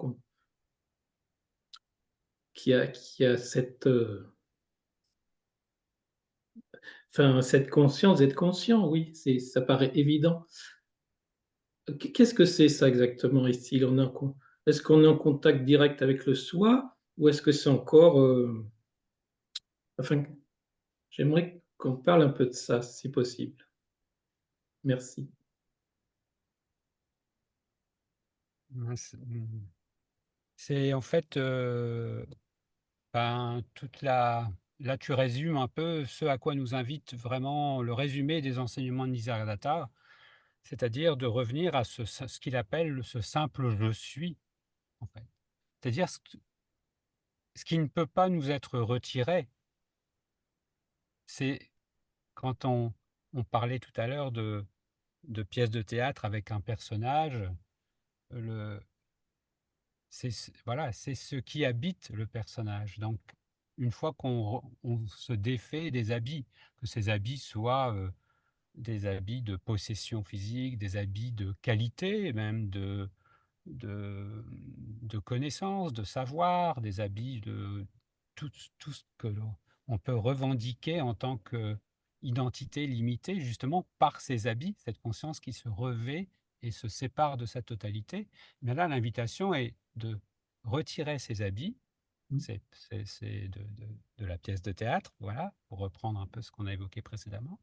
qui a cette, enfin, cette conscience d'être conscient, oui, ça paraît évident. Qu'est-ce que c'est ça exactement ici? Est-ce qu'on est en contact direct avec le soi ou est-ce que c'est encore, enfin, j'aimerais qu'on parle un peu de ça, si possible. Merci. Ouais, c'est en fait, ben, toute la là, tu résumes un peu ce à quoi nous invite vraiment le résumé des enseignements de Nisargadatta, c'est-à-dire de revenir à ce qu'il appelle ce simple «je suis», en fait. C'est-à-dire ce qui ne peut pas nous être retiré, c'est quand on parlait tout à l'heure de pièces de théâtre avec un personnage, le voilà, c'est ce qui habite le personnage. Donc une fois on se défait des habits, que ces habits soient, des habits de possession physique, des habits de qualité même, de connaissances, de savoir, des habits de tout ce que on peut revendiquer en tant qu'identité limitée justement par ces habits, cette conscience qui se revêt et se sépare de sa totalité. Mais là, l'invitation est de retirer ces habits, Mmh. c'est de la pièce de théâtre, voilà, pour reprendre un peu ce qu'on a évoqué précédemment,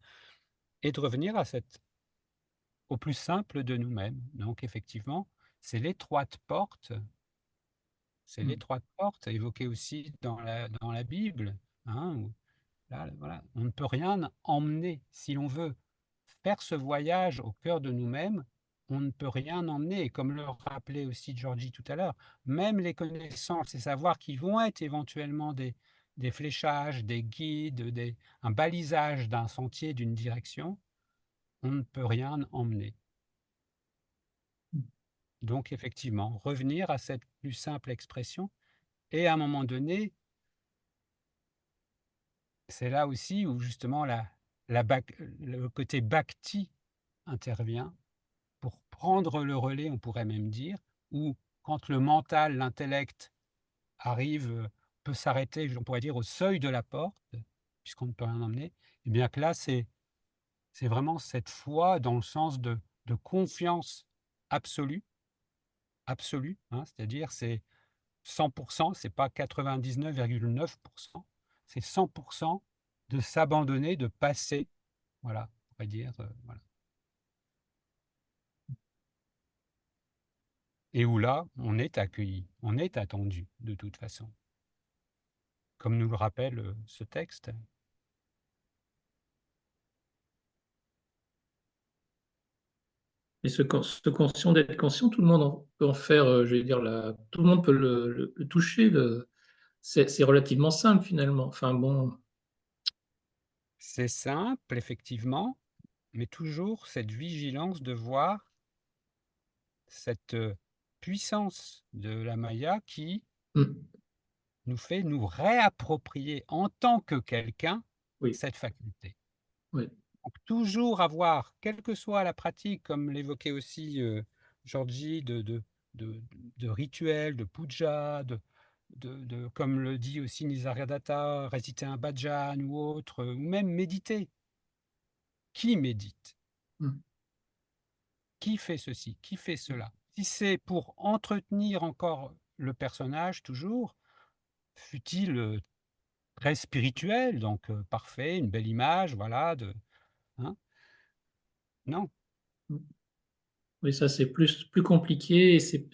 et de revenir à cette au plus simple de nous-mêmes. Donc effectivement, c'est l'étroite porte c'est Mmh. l'étroite porte évoquée aussi dans la Bible, hein, où là, voilà, on ne peut rien emmener. Si l'on veut faire ce voyage au cœur de nous-mêmes, on ne peut rien emmener et comme le rappelait aussi Georgie tout à l'heure, même les connaissances et savoirs qui vont être éventuellement des fléchages, des guides, un balisage d'un sentier, d'une direction, on ne peut rien emmener. Mmh. Donc effectivement, revenir à cette plus simple expression et à un moment donné, c'est là aussi où justement le côté bhakti intervient pour prendre le relais, on pourrait même dire, où quand le mental, l'intellect arrive, peut s'arrêter, on pourrait dire au seuil de la porte, puisqu'on ne peut rien emmener, et bien que là, c'est vraiment cette foi dans le sens de confiance absolue, absolue, hein, c'est-à-dire c'est 100, c'est pas 99,9, c'est 100 de s'abandonner, de passer, voilà, on va dire, voilà. Et où là, on est accueilli, on est attendu de toute façon, comme nous le rappelle, ce texte. Et ce conscient d'être conscient, tout le monde peut en faire, je vais dire, tout le monde peut le toucher. C'est relativement simple finalement. Enfin bon, C'est simple effectivement, mais toujours cette vigilance de voir cette, puissance de la maya qui mmh, nous fait nous réapproprier en tant que quelqu'un oui, cette faculté. oui. Donc toujours avoir, quelle que soit la pratique, comme l'évoquait aussi, Georgie, de de rituels, de puja, comme le dit aussi Nisargadatta, réciter un bhajan ou autre, ou même méditer. Qui médite? Mmh, Qui fait ceci? Qui fait cela? Si c'est pour entretenir encore le personnage toujours, fût-il, très spirituel, donc parfait, une belle image, voilà, hein? Non. mmh. Oui, ça c'est plus compliqué et c'est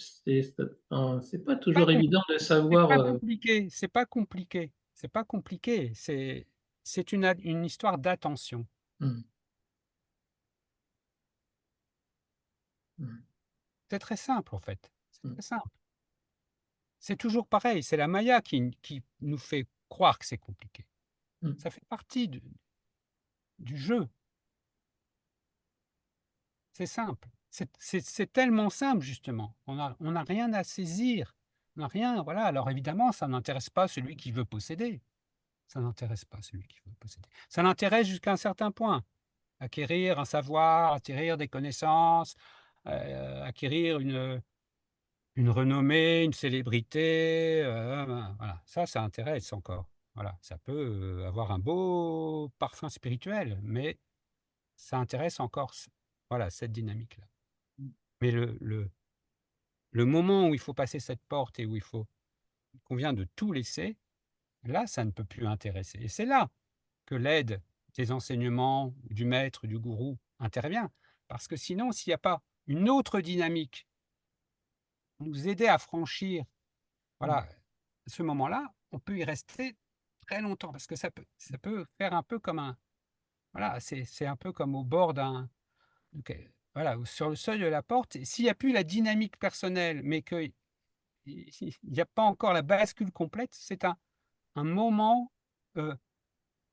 pas Pas toujours compli évident de savoir, c'est pas compliqué, c'est pas compliqué, c'est une histoire d'attention. mmh, mmh, C'est très simple, en fait, c'est mmh, très simple. C'est toujours pareil, c'est la maya qui nous fait croire que c'est compliqué. mmh, Ça fait partie du jeu, c'est simple. C'est tellement simple, justement, on a rien à saisir, on n'a rien, voilà. Alors évidemment, ça n'intéresse pas celui qui veut posséder, ça n'intéresse pas celui qui veut posséder. Ça l'intéresse jusqu'à un certain point. Acquérir un savoir, acquérir des connaissances, acquérir une renommée, une célébrité, voilà. Ça intéresse encore. Voilà, ça peut, avoir un beau parfum spirituel, mais ça intéresse encore voilà, cette dynamique-là. Mais le moment où il faut passer cette porte et où qu'on vient de tout laisser, là, ça ne peut plus intéresser et c'est là que l'aide des enseignements, du maître, du gourou intervient. Parce que sinon, s'il n'y a pas une autre dynamique, pour nous aider à franchir, voilà, ce moment-là, on peut y rester très longtemps parce que ça peut faire un peu comme un voilà, c'est un peu comme au bord d'un OK, voilà, ou sur le seuil de la porte et s'il n'y a plus la dynamique personnelle, mais qu'il n'y a pas encore la bascule complète, c'est un moment, heu,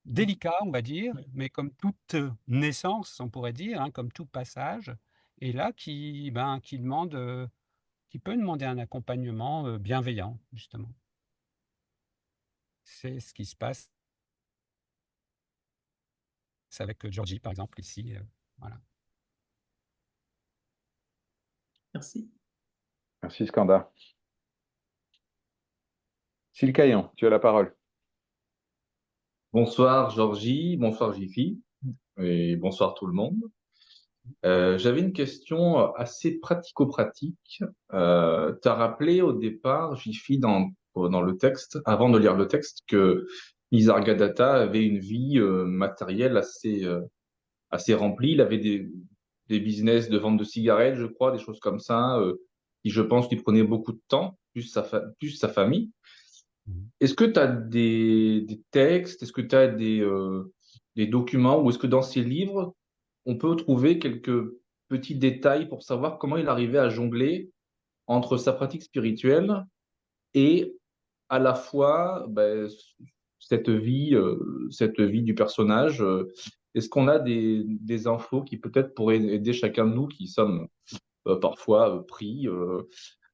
délicat, on va dire, Oui. mais comme toute, naissance, on pourrait dire, hein, comme tout passage et là qui demande, qui peut demander un accompagnement, bienveillant, justement. C'est ce qui se passe avec, Georgie, par exemple, ici, voilà. Merci. Merci, Skanda. Sylcaïan, tu as la parole. Bonsoir Georgie, bonsoir Jiffy, et bonsoir tout le monde. J'avais une question assez pratico-pratique. Tu as rappelé au départ, Jiffy, dans le texte, avant de lire le texte, que Nisargadatta avait une vie matérielle assez remplie. Il avait des business de vente de cigarettes, je crois, des choses comme ça, qui, je pense, lui prenaient beaucoup de temps, plus sa famille. Mmh. Est-ce que tu as des textes, est-ce que tu as des documents, ou est-ce que dans ces livres, on peut trouver quelques petits détails pour savoir comment il arrivait à jongler entre sa pratique spirituelle et à la fois cette vie du personnage? Est-ce qu'on a des infos qui peut-être pourraient aider chacun de nous qui sommes parfois pris.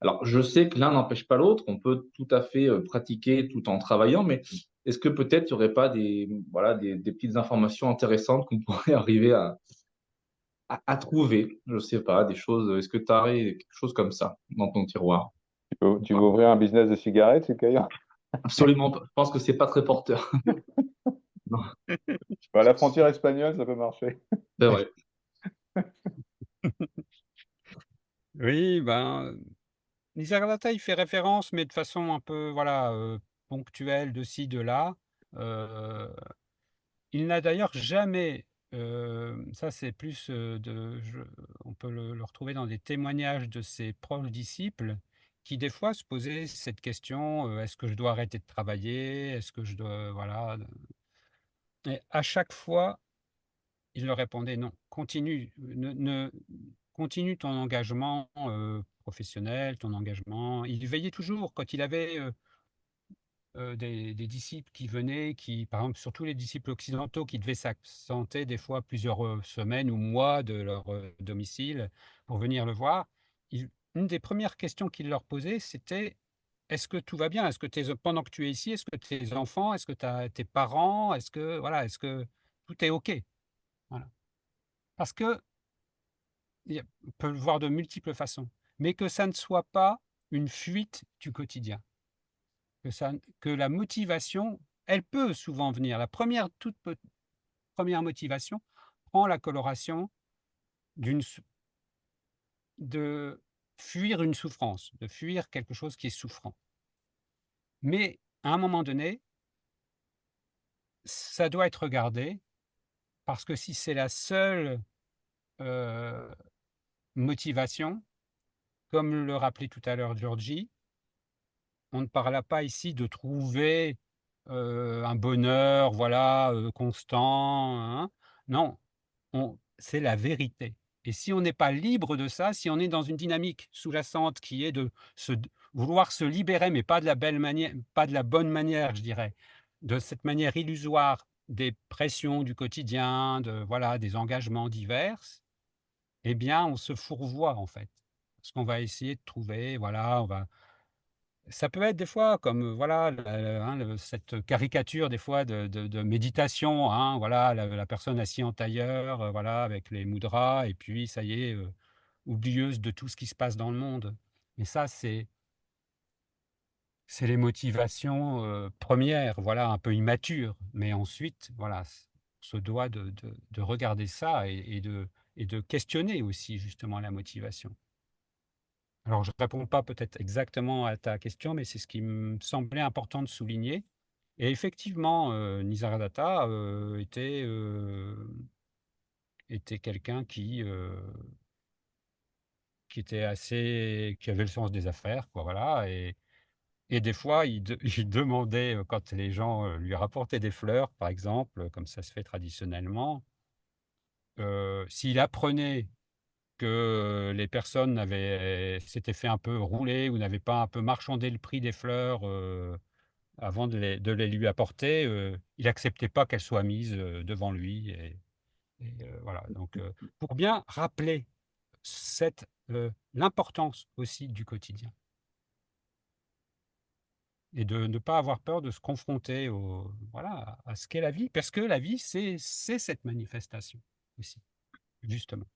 Alors, je sais que l'un n'empêche pas l'autre, on peut tout à fait pratiquer tout en travaillant, mais est-ce que peut-être il n'y aurait pas voilà, des petites informations intéressantes qu'on pourrait arriver à trouver? Je ne sais pas, des choses. Est-ce que tu as quelque chose comme ça dans ton tiroir? Tu veux ouvrir un business de cigarettes, Sylcaïan? Absolument pas. Je pense que c'est pas très porteur. Non, Bah, la frontière espagnole, ça peut marcher. c'est vrai. Oui, ben, Nisargadatta, il fait référence, mais de façon un peu, voilà, ponctuelle de ci, de là. Heu, il n'a d'ailleurs jamais, ça c'est plus, on peut le retrouver dans des témoignages de ses proches disciples qui, des fois, se posaient cette question, «Est-ce que je dois arrêter de travailler? Est-ce que je dois» voilà, et à chaque fois, il leur répondait: «Non, continue, continue ton engagement, professionnel, ton engagement». Il veillait toujours quand il avait, des disciples qui venaient, qui par exemple, surtout les disciples occidentaux qui devaient s'absenter des fois plusieurs, semaines ou mois de leur, domicile pour venir le voir. Une des premières questions qu'il leur posait, c'était: «Est-ce que tout va bien? Est-ce que pendant que tu es ici, est-ce que tes enfants, est-ce que tes parents, est-ce que voilà, est-ce que tout est OK?» Voilà. Parce que on peut le voir de multiples façons, mais que ça ne soit pas une fuite du quotidien, que la motivation, elle peut souvent venir. La toute 1re motivation prend la coloration d'une sou de fuir une souffrance, de fuir quelque chose qui est souffrant. Mais à un moment donné, ça doit être regardé parce que si c'est la seule, heu, motivation, comme le rappelait tout à l'heure Giorgi, on ne parle pas ici de trouver, un bonheur, voilà, constant, hein. Non, c'est la vérité et si on n'est pas libre de ça, si on est dans une dynamique sous-jacente qui est de vouloir se libérer, mais pas de la belle manière, pas de la bonne manière, je dirais, de cette manière illusoire des pressions du quotidien, de voilà, des engagements divers, eh bien, on se fourvoie, en fait. Parce qu'on va essayer de trouver, voilà, on va ça peut être des fois comme, voilà, hein, cette caricature des fois de méditation, hein, voilà, la personne assise en tailleur, voilà, avec les mudras et puis ça y est, oublieuse de tout ce qui se passe dans le monde. Mais ça, c'est les motivations premières, voilà, un peu immatures. Mais ensuite, voilà, on se doit de regarder ça et de questionner aussi justement la motivation. Alors je ne réponds pas peut-être exactement à ta question, mais c'est ce qui me semblait important de souligner. Et effectivement, Nisargadatta était quelqu'un qui avait le sens des affaires, quoi, voilà. Et des fois, il demandait, quand les gens lui rapportaient des fleurs, par exemple, comme ça se fait traditionnellement, s'il apprenait que les personnes s'étaient fait un peu rouler ou n'avaient pas un peu marchandé le prix des fleurs, avant de les lui apporter, il acceptait pas qu'elles soient mises, devant lui voilà. Donc pour bien rappeler l'importance aussi du quotidien et de ne pas avoir peur de se confronter voilà, à ce qu'est la vie, parce que la vie, c'est cette manifestation aussi, justement.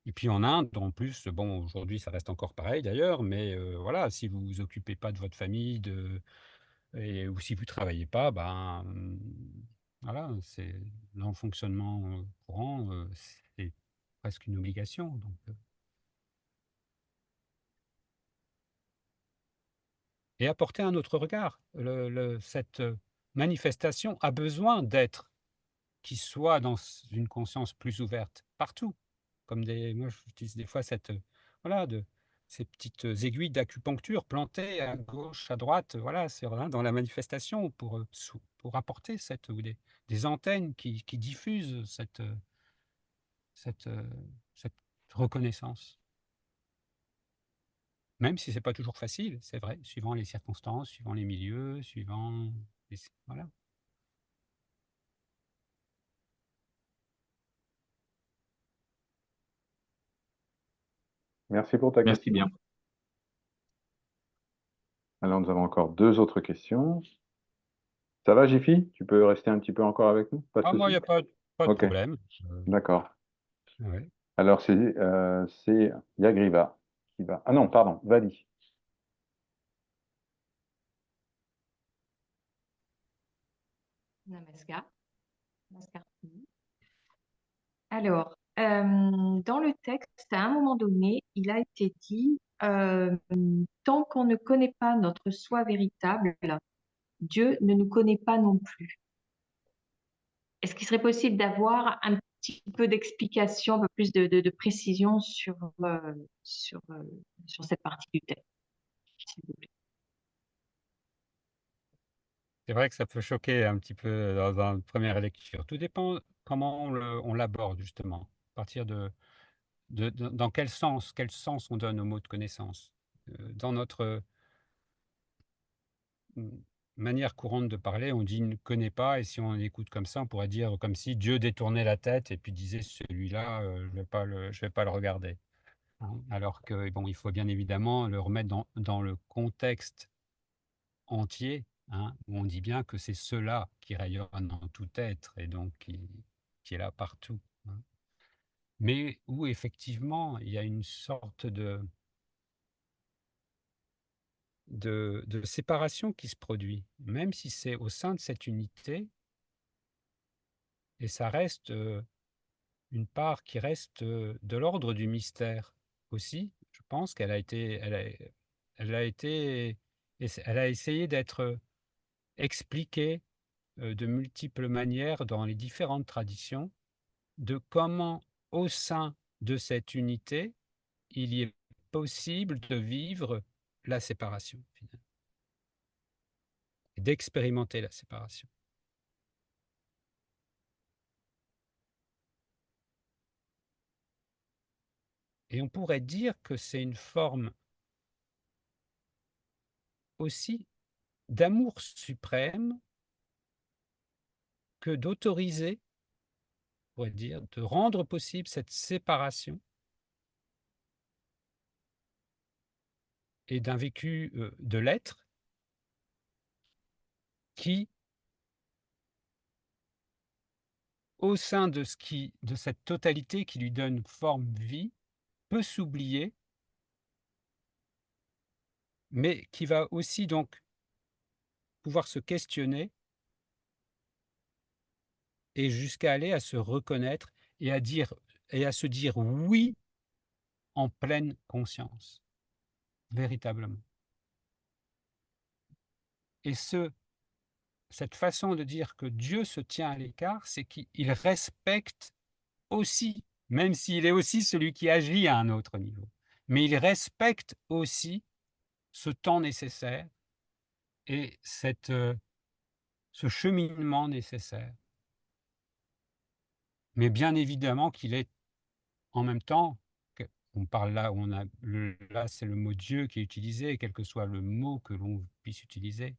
Et puis en Inde, en plus, bon, aujourd'hui, ça reste encore pareil d'ailleurs, mais voilà, si vous vous occupez pas de votre famille, ou si vous travaillez pas, ben, voilà, c'est dans le fonctionnement, courant, c'est presque une obligation, donc et apporter un autre regard. Cette manifestation a besoin d'être qui soit dans une conscience plus ouverte, partout. Moi, j'utilise des fois voilà, ces petites aiguilles d'acupuncture plantées à gauche, à droite, voilà, c'est vraiment dans la manifestation pour apporter des antennes qui diffusent cette, heu, cette reconnaissance. Même si c'est pas toujours facile, c'est vrai, suivant les circonstances, suivant les milieux, suivant voilà. Merci pour ta Merci question. bien. Alors, nous avons encore 2 autres questions. Ça va, Jiffy? Tu peux rester un petit peu encore avec nous? Pas de Ah moi, il y souci? a pas de OK, problème, d'accord. ouais. Alors, c'est Yagriva qui va. Ah non, pardon, Vali. Namaskar. Namaskar. Alors, dans le texte, à un moment donné, il a été dit, tant qu'on ne connaît pas notre soi véritable, Dieu ne nous connaît pas non plus. Est-ce qu'il serait possible d'avoir un petit peu d'explication, un peu plus de précision sur cette partie du texte, s'il vous plaît? C'est vrai que ça peut choquer un petit peu dans une première lecture. Tout dépend comment on l'aborde justement. À partir dans quel sens on donne au mot de connaissance. Dans notre mmh, manière courante de parler, on dit: «Ne connaît pas» et si on écoute comme ça, on pourrait dire comme si Dieu détournait la tête et puis disait: «Celui-là, je vais pas le regarder». Hein. Alors que bon, il faut bien évidemment le remettre dans le contexte entier, hein, où on dit bien que c'est cela qui rayonne en tout être et donc qui est là partout, hein. Mais où effectivement il y a une sorte de séparation qui se produit, même si c'est au sein de cette unité et ça reste, une part qui reste, de l'ordre du mystère aussi. Je pense qu'elle a été elle a été elle a essayé d'être expliquée de multiples manières dans les différentes traditions, de comment, au sein de cette unité, il y est possible de vivre la séparation, finalement, et d'expérimenter la séparation. Et on pourrait dire que c'est une forme aussi d'amour suprême que d'autoriser, on pourrait dire, de rendre possible cette séparation et d'un vécu, de l'être qui, au sein de cette totalité qui lui donne forme, vie, peut s'oublier, mais qui va aussi donc pouvoir se questionner et jusqu'à aller à se reconnaître et à se dire «oui» en pleine conscience, véritablement. Et cette façon de dire que Dieu se tient à l'écart, c'est qu'il respecte aussi, même s'il est aussi celui qui agit à un autre niveau, mais il respecte aussi ce temps nécessaire et ce cheminement nécessaire. Mais bien évidemment qu'il est en même temps, on parle là, là c'est le mot Dieu qui est utilisé, quel que soit le mot que l'on puisse utiliser,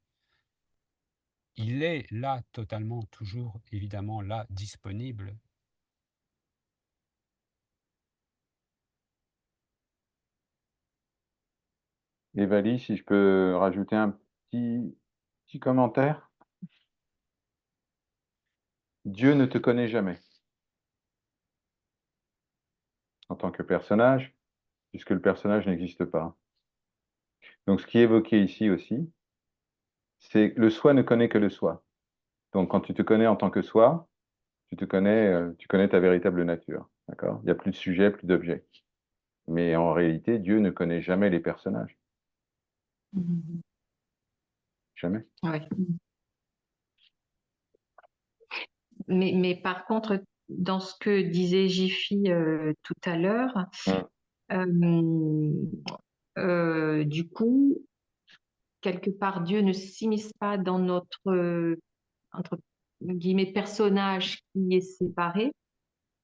il est là totalement, toujours évidemment là, disponible. Et Vali, si je peux rajouter un petit commentaire. Dieu ne te connaît jamais en tant que personnage, puisque le personnage n'existe pas. Donc ce qui est évoqué ici aussi, c'est que le soi ne connaît que le soi. Donc quand tu te connais en tant que soi, tu connais ta véritable nature. D'accord? Il n'y a plus de sujet, plus d'objet. Mais en réalité, Dieu ne connaît jamais les personnages. Mhm. Jamais. Ouais. Mais par contre, dans ce que disait Jiffy tout à l'heure, Hum. du coup, quelque part, Dieu ne s'immisce pas dans notre, entre guillemets, personnage qui est séparé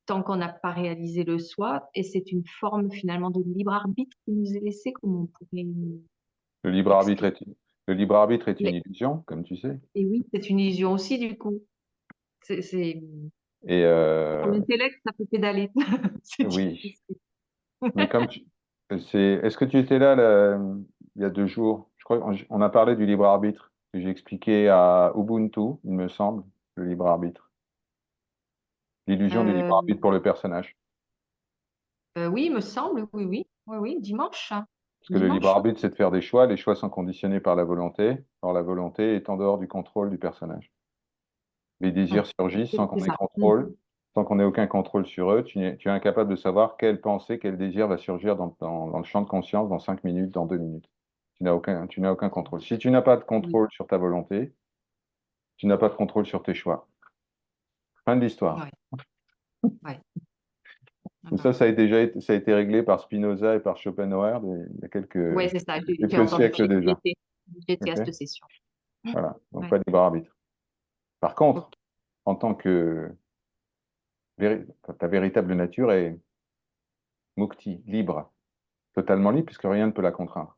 tant qu'on n'a pas réalisé le soi. Et c'est une forme finalement de libre arbitre qui nous est laissé, comme on pourrait Le libre arbitre l'expliquer. est, le libre arbitre est une Mais- illusion, comme tu sais. Et oui, c'est une illusion aussi, du coup. Et Pour l'intellect, ça peut pédaler. C'est oui, difficile. mais est-ce que tu étais là, il y a 2 jours? Je crois qu'on a parlé du libre arbitre que j'ai expliqué à Ubuntu, il me semble, le libre arbitre, l'illusion du libre Euh, arbitre pour le personnage. oui, il me semble, oui, oui, oui, oui, dimanche, hein. Parce que le libre Dimanche. arbitre, c'est de faire des choix. Les choix sont conditionnés par la volonté. Or, la volonté est en dehors du contrôle du personnage. Les Ouais, désirs surgissent sans qu'on c'est ait ça. contrôle, sans qu'on ait aucun contrôle sur eux. Tu es incapable de savoir quelle pensée, quel désir va surgir dans le champ de conscience dans 5 minutes, dans 2 minutes. Tu n'as aucun contrôle. Si tu n'as pas de Oui, contrôle sur ta volonté, tu n'as pas de contrôle sur tes choix. Fin de l'histoire. ouais, ouais. Mais ça ça a été réglé par Spinoza et par Schopenhauer il y a Ouais, c'est ça. J'ai quelques entendu. siècles déjà. J'étais à Ok. cette session. Voilà. Donc, Ouais. pas de libre arbitre. Par contre, Ok. en tant que ta véritable nature est mukti, libre, totalement libre, puisque rien ne peut la contraindre.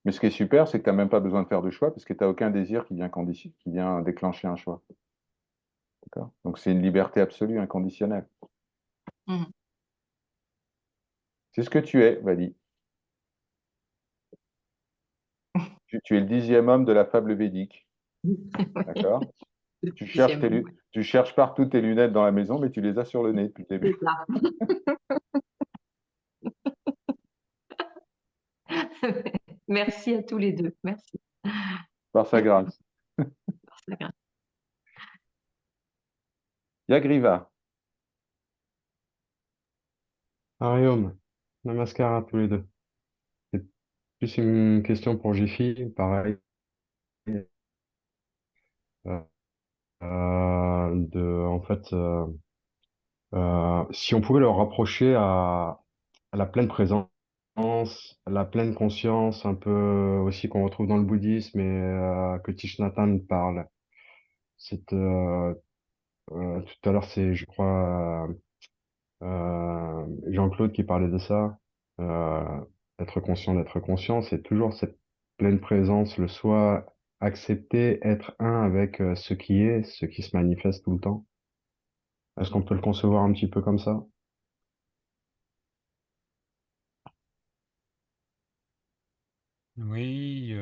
Mais ce qui est super, c'est que tu n'as même pas besoin de faire de choix, parce que tu n'as aucun désir qui vient déclencher un choix. D'accord? Donc c'est une liberté absolue, inconditionnelle. Mhm. C'est ce que tu es, Vali. Tu es le 10e homme de la fable védique. D'accord? Le deuxième homme, ouais. Tu cherches partout tes lunettes dans la maison, mais tu les as sur le nez depuis le C'est début, ça. Merci à tous les deux. Merci. par sa grâce. C'est grave. Yagriva, Ariom, namaskar à tous les deux. C'est plus une question pour Jiffy, pareil. euh, en fait, si on pouvait le rapprocher à la pleine présence, à la pleine conscience, un peu aussi qu'on retrouve dans le bouddhisme et que Thich Nhat Hanh parle. C'est, tout à l'heure, c'est, je crois, Jean-Claude qui parlait de ça. Euh, d'être conscient, c'est toujours cette pleine présence, le soi, accepter, être un avec ce qui est, ce qui se manifeste tout le temps. Est-ce qu'on peut le concevoir un petit peu comme ça? Oui,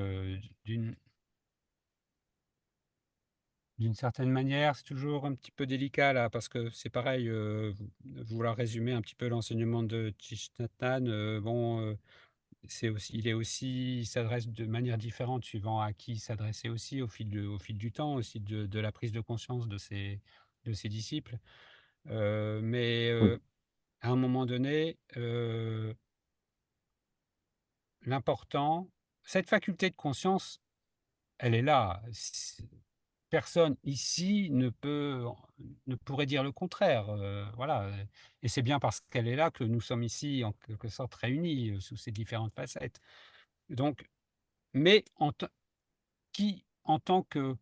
d'une certaine manière, c'est toujours un petit peu délicat là, parce que c'est pareil, vouloir résumer un petit peu l'enseignement de Thich Nhat Hanh, il s'adresse de manière différente suivant à qui il s'adressait aussi au fil du temps, aussi de la prise de conscience de ses disciples. Mais Oui, à un moment donné, l'important cette faculté de conscience, elle est là. Personne ici ne pourrait dire le contraire, voilà, et c'est bien parce qu'elle est là que nous sommes ici en quelque sorte réunis, sous ces différentes facettes. Donc mais en tant que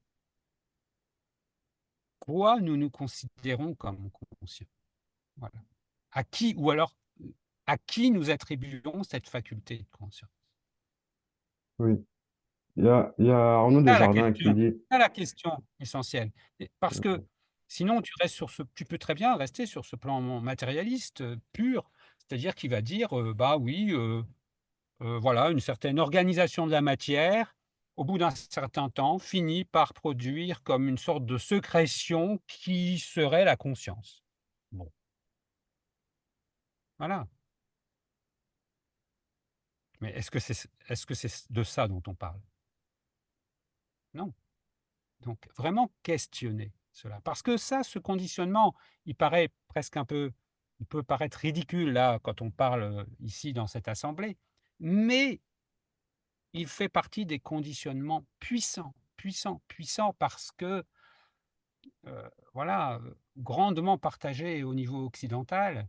quoi nous nous considérons comme conscients? Voilà. À qui ou alors, à qui nous attribuons cette faculté de conscience? oui. Il y a Arnaud C'est ça la Desjardins qui question, dit, c'est ça la question essentielle, et parce que sinon tu peux très bien rester sur ce plan matérialiste, pur. C'est-à-dire qui va dire, bah oui, voilà, une certaine organisation de la matière, au bout d'un certain temps, finit par produire comme une sorte de sécrétion qui serait la conscience. Bon, voilà. Mais est-ce que c'est de ça dont on parle? Non. Donc vraiment questionner cela. Parce que ça, ce conditionnement, il paraît presque un peu il peut paraître ridicule là, quand on parle, ici dans cette assemblée, mais il fait partie des conditionnements puissants, puissants, puissants parce que, voilà, grandement partagés au niveau occidental.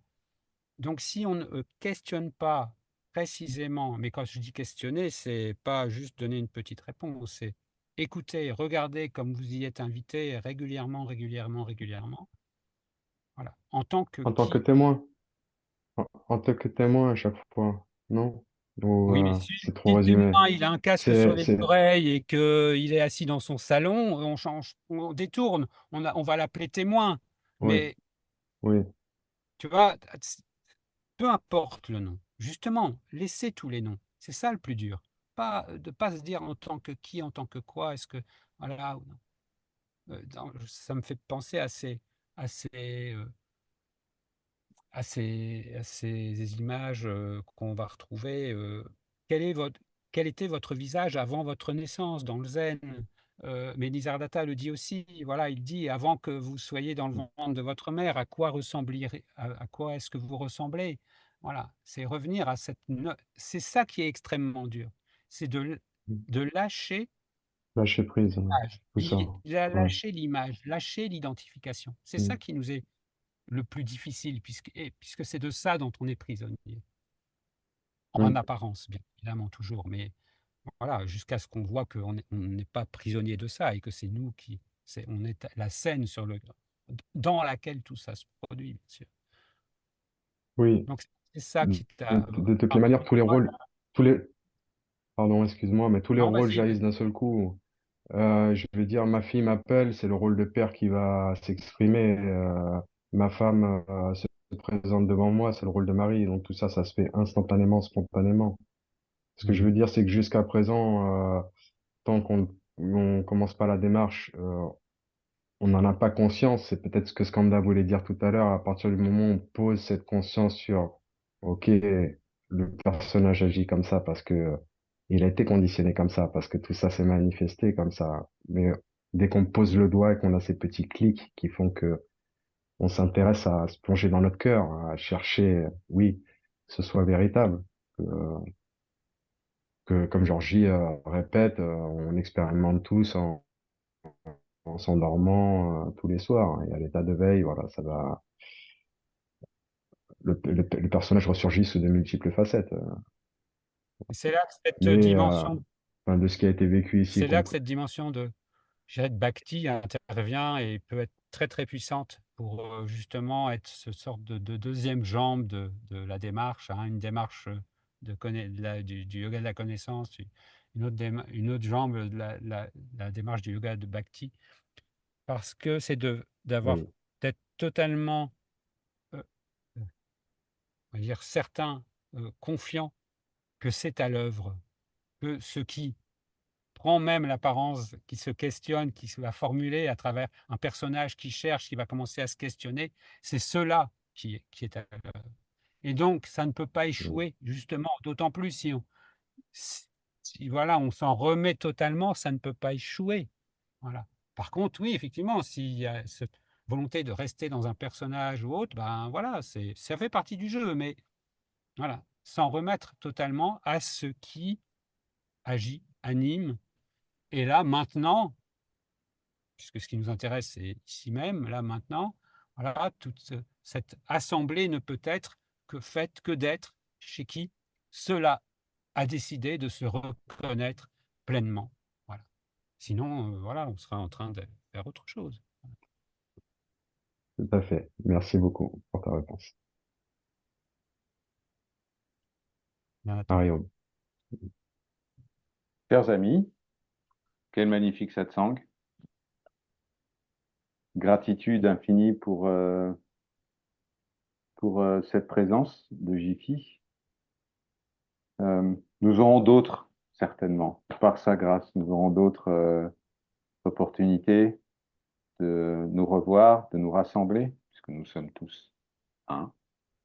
Donc si on ne, questionne pas précisément, mais quand je dis questionner, c'est pas juste donner une petite réponse, c'est écouter, regarder comme vous y êtes invité régulièrement, régulièrement, régulièrement, voilà. En tant que en tant que qui? témoin, en tant que témoin à chaque fois, non? Ou Oui, mais c'est trop si le résumé? témoin, il a un casque sur les C'est, oreilles et qu'il est assis dans son salon, on change, on détourne, on va l'appeler témoin. oui, Mais oui, tu vois? Peu importe le nom. Justement, laissez tous les noms. C'est ça le plus dur. Pas, de pas se dire en tant que qui, en tant que quoi, est-ce que voilà ou non. Ça me fait penser à ces, à ces images, qu'on va retrouver, quel est votre quel était votre visage avant votre naissance dans le zen? Mais Nisargadatta le dit aussi, voilà, il dit: «Avant que vous soyez dans le ventre de votre mère, à quoi est-ce que vous ressemblez?» Voilà, c'est revenir à cette no c'est ça qui est extrêmement dur. C'est de lâcher lâcher prise, l'image, tout ça. Ouais. lâcher l'image, lâcher l'identification. C'est ça Mm, qui nous est le plus difficile puisque c'est de ça dont on est prisonnier. En mm, apparence, bien évidemment toujours, mais voilà, jusqu'à ce qu'on voit on n'est pas prisonnier de ça et que c'est nous qui on est la scène dans laquelle tout ça se produit, bien sûr. oui. Donc c'est ça De, qui t'a, de toutes les enfin, manières, tous les moi rôles, tous les, pardon, excuse-moi, mais tous les non, rôles vas-y, jaillissent vas-y. d'un seul coup. Je vais dire, ma fille m'appelle, c'est le rôle de père qui va s'exprimer. Ma femme se présente devant moi, c'est le rôle de mari. Donc tout ça, ça se fait instantanément, spontanément. Ce que je Mmh. veux dire, c'est que jusqu'à présent, tant qu'on on commence pas la démarche, on n'en a pas conscience. C'est peut-être ce que Skanda voulait dire tout à l'heure. À partir du moment où on pose cette conscience sur, OK, le personnage agit comme ça parce que il a été conditionné comme ça, parce que tout ça s'est manifesté comme ça. Mais dès qu'on pose le doigt et qu'on a ces petits clics qui font que on s'intéresse à se plonger dans notre cœur, à chercher, oui, que ce soit véritable. Que comme Georgie répète, on expérimente tous en s'endormant tous les soirs. Et à l'état de veille, voilà, ça va. Le personnage ressurgit sous de multiples facettes. Et c'est là que Mais enfin, de ce qui a été vécu ici, cette dimension de je dirais de bhakti intervient et peut être très, très puissante pour, justement être ce sorte de 2e jambe de la démarche, hein, une démarche, du yoga de la connaissance, une autre jambe de la démarche du yoga de bhakti. Parce que c'est oui, d'être totalement, heu, on va dire certain, confiant que c'est à l'œuvre, que ce qui prend même l'apparence, qui se questionne, qui va formuler à travers un personnage qui cherche, qui va commencer à se questionner, c'est cela qui est et donc ça ne peut pas échouer justement, d'autant plus si voilà, on s'en remet totalement, ça ne peut pas échouer. Voilà. Par contre, oui, effectivement, s'il y a cette volonté de rester dans un personnage ou autre, ben voilà, ça fait partie du jeu, mais voilà, s'en remettre totalement à ce qui agit, anime et là, maintenant, puisque ce qui nous intéresse, c'est ici même, là, maintenant, voilà, toute cette assemblée ne peut être que faite que d'être chez qui cela a décidé de se reconnaître pleinement. Voilà. Sinon, voilà, on serait en train de faire autre chose. Tout à fait. Merci beaucoup pour ta réponse. Bien, Mario. Chers amis, quel magnifique satsang. Gratitude infinie pour cette présence de Jiffy. Nous aurons d'autres, certainement. Par sa grâce, nous aurons d'autres opportunités de nous revoir, de nous rassembler, puisque nous sommes tous un.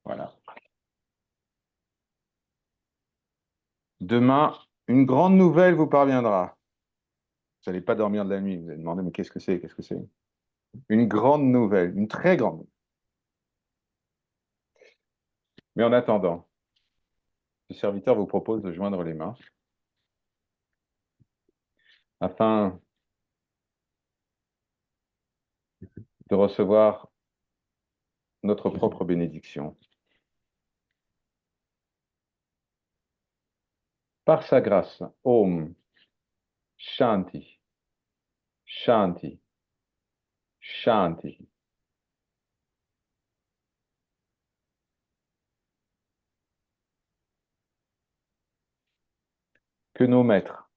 Voilà. Demain, une grande nouvelle vous parviendra. Vous n'allez pas dormir de la nuit. Vous allez demander, mais qu'est-ce que c'est? Qu'est-ce que c'est? Une grande nouvelle, une très grande nouvelle. Mais en attendant, le serviteur vous propose de joindre les mains afin de recevoir notre propre bénédiction. Par sa grâce, Om, Shanti, Shanti, Shanti. Que nos maîtres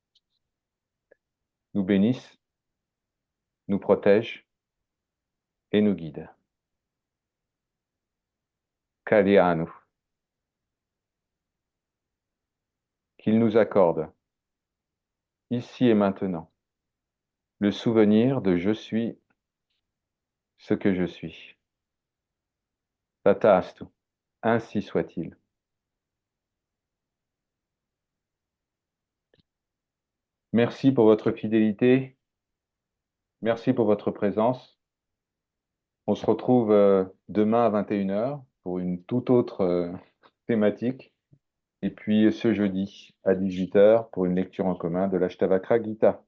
nous bénissent, nous protègent et nous guident. Kalyanu. Qu'il nous accorde, ici et maintenant, le souvenir de je suis ce que je suis. Tathastu, ainsi soit-il. Merci pour votre fidélité. Merci pour votre présence. On se retrouve demain à 21h pour une toute autre thématique. Et puis ce jeudi à 18h pour une lecture en commun de l'Ashtavakra Gita.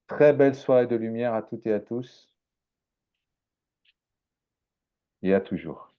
Très belle soirée de lumière à toutes et à tous. Et à toujours.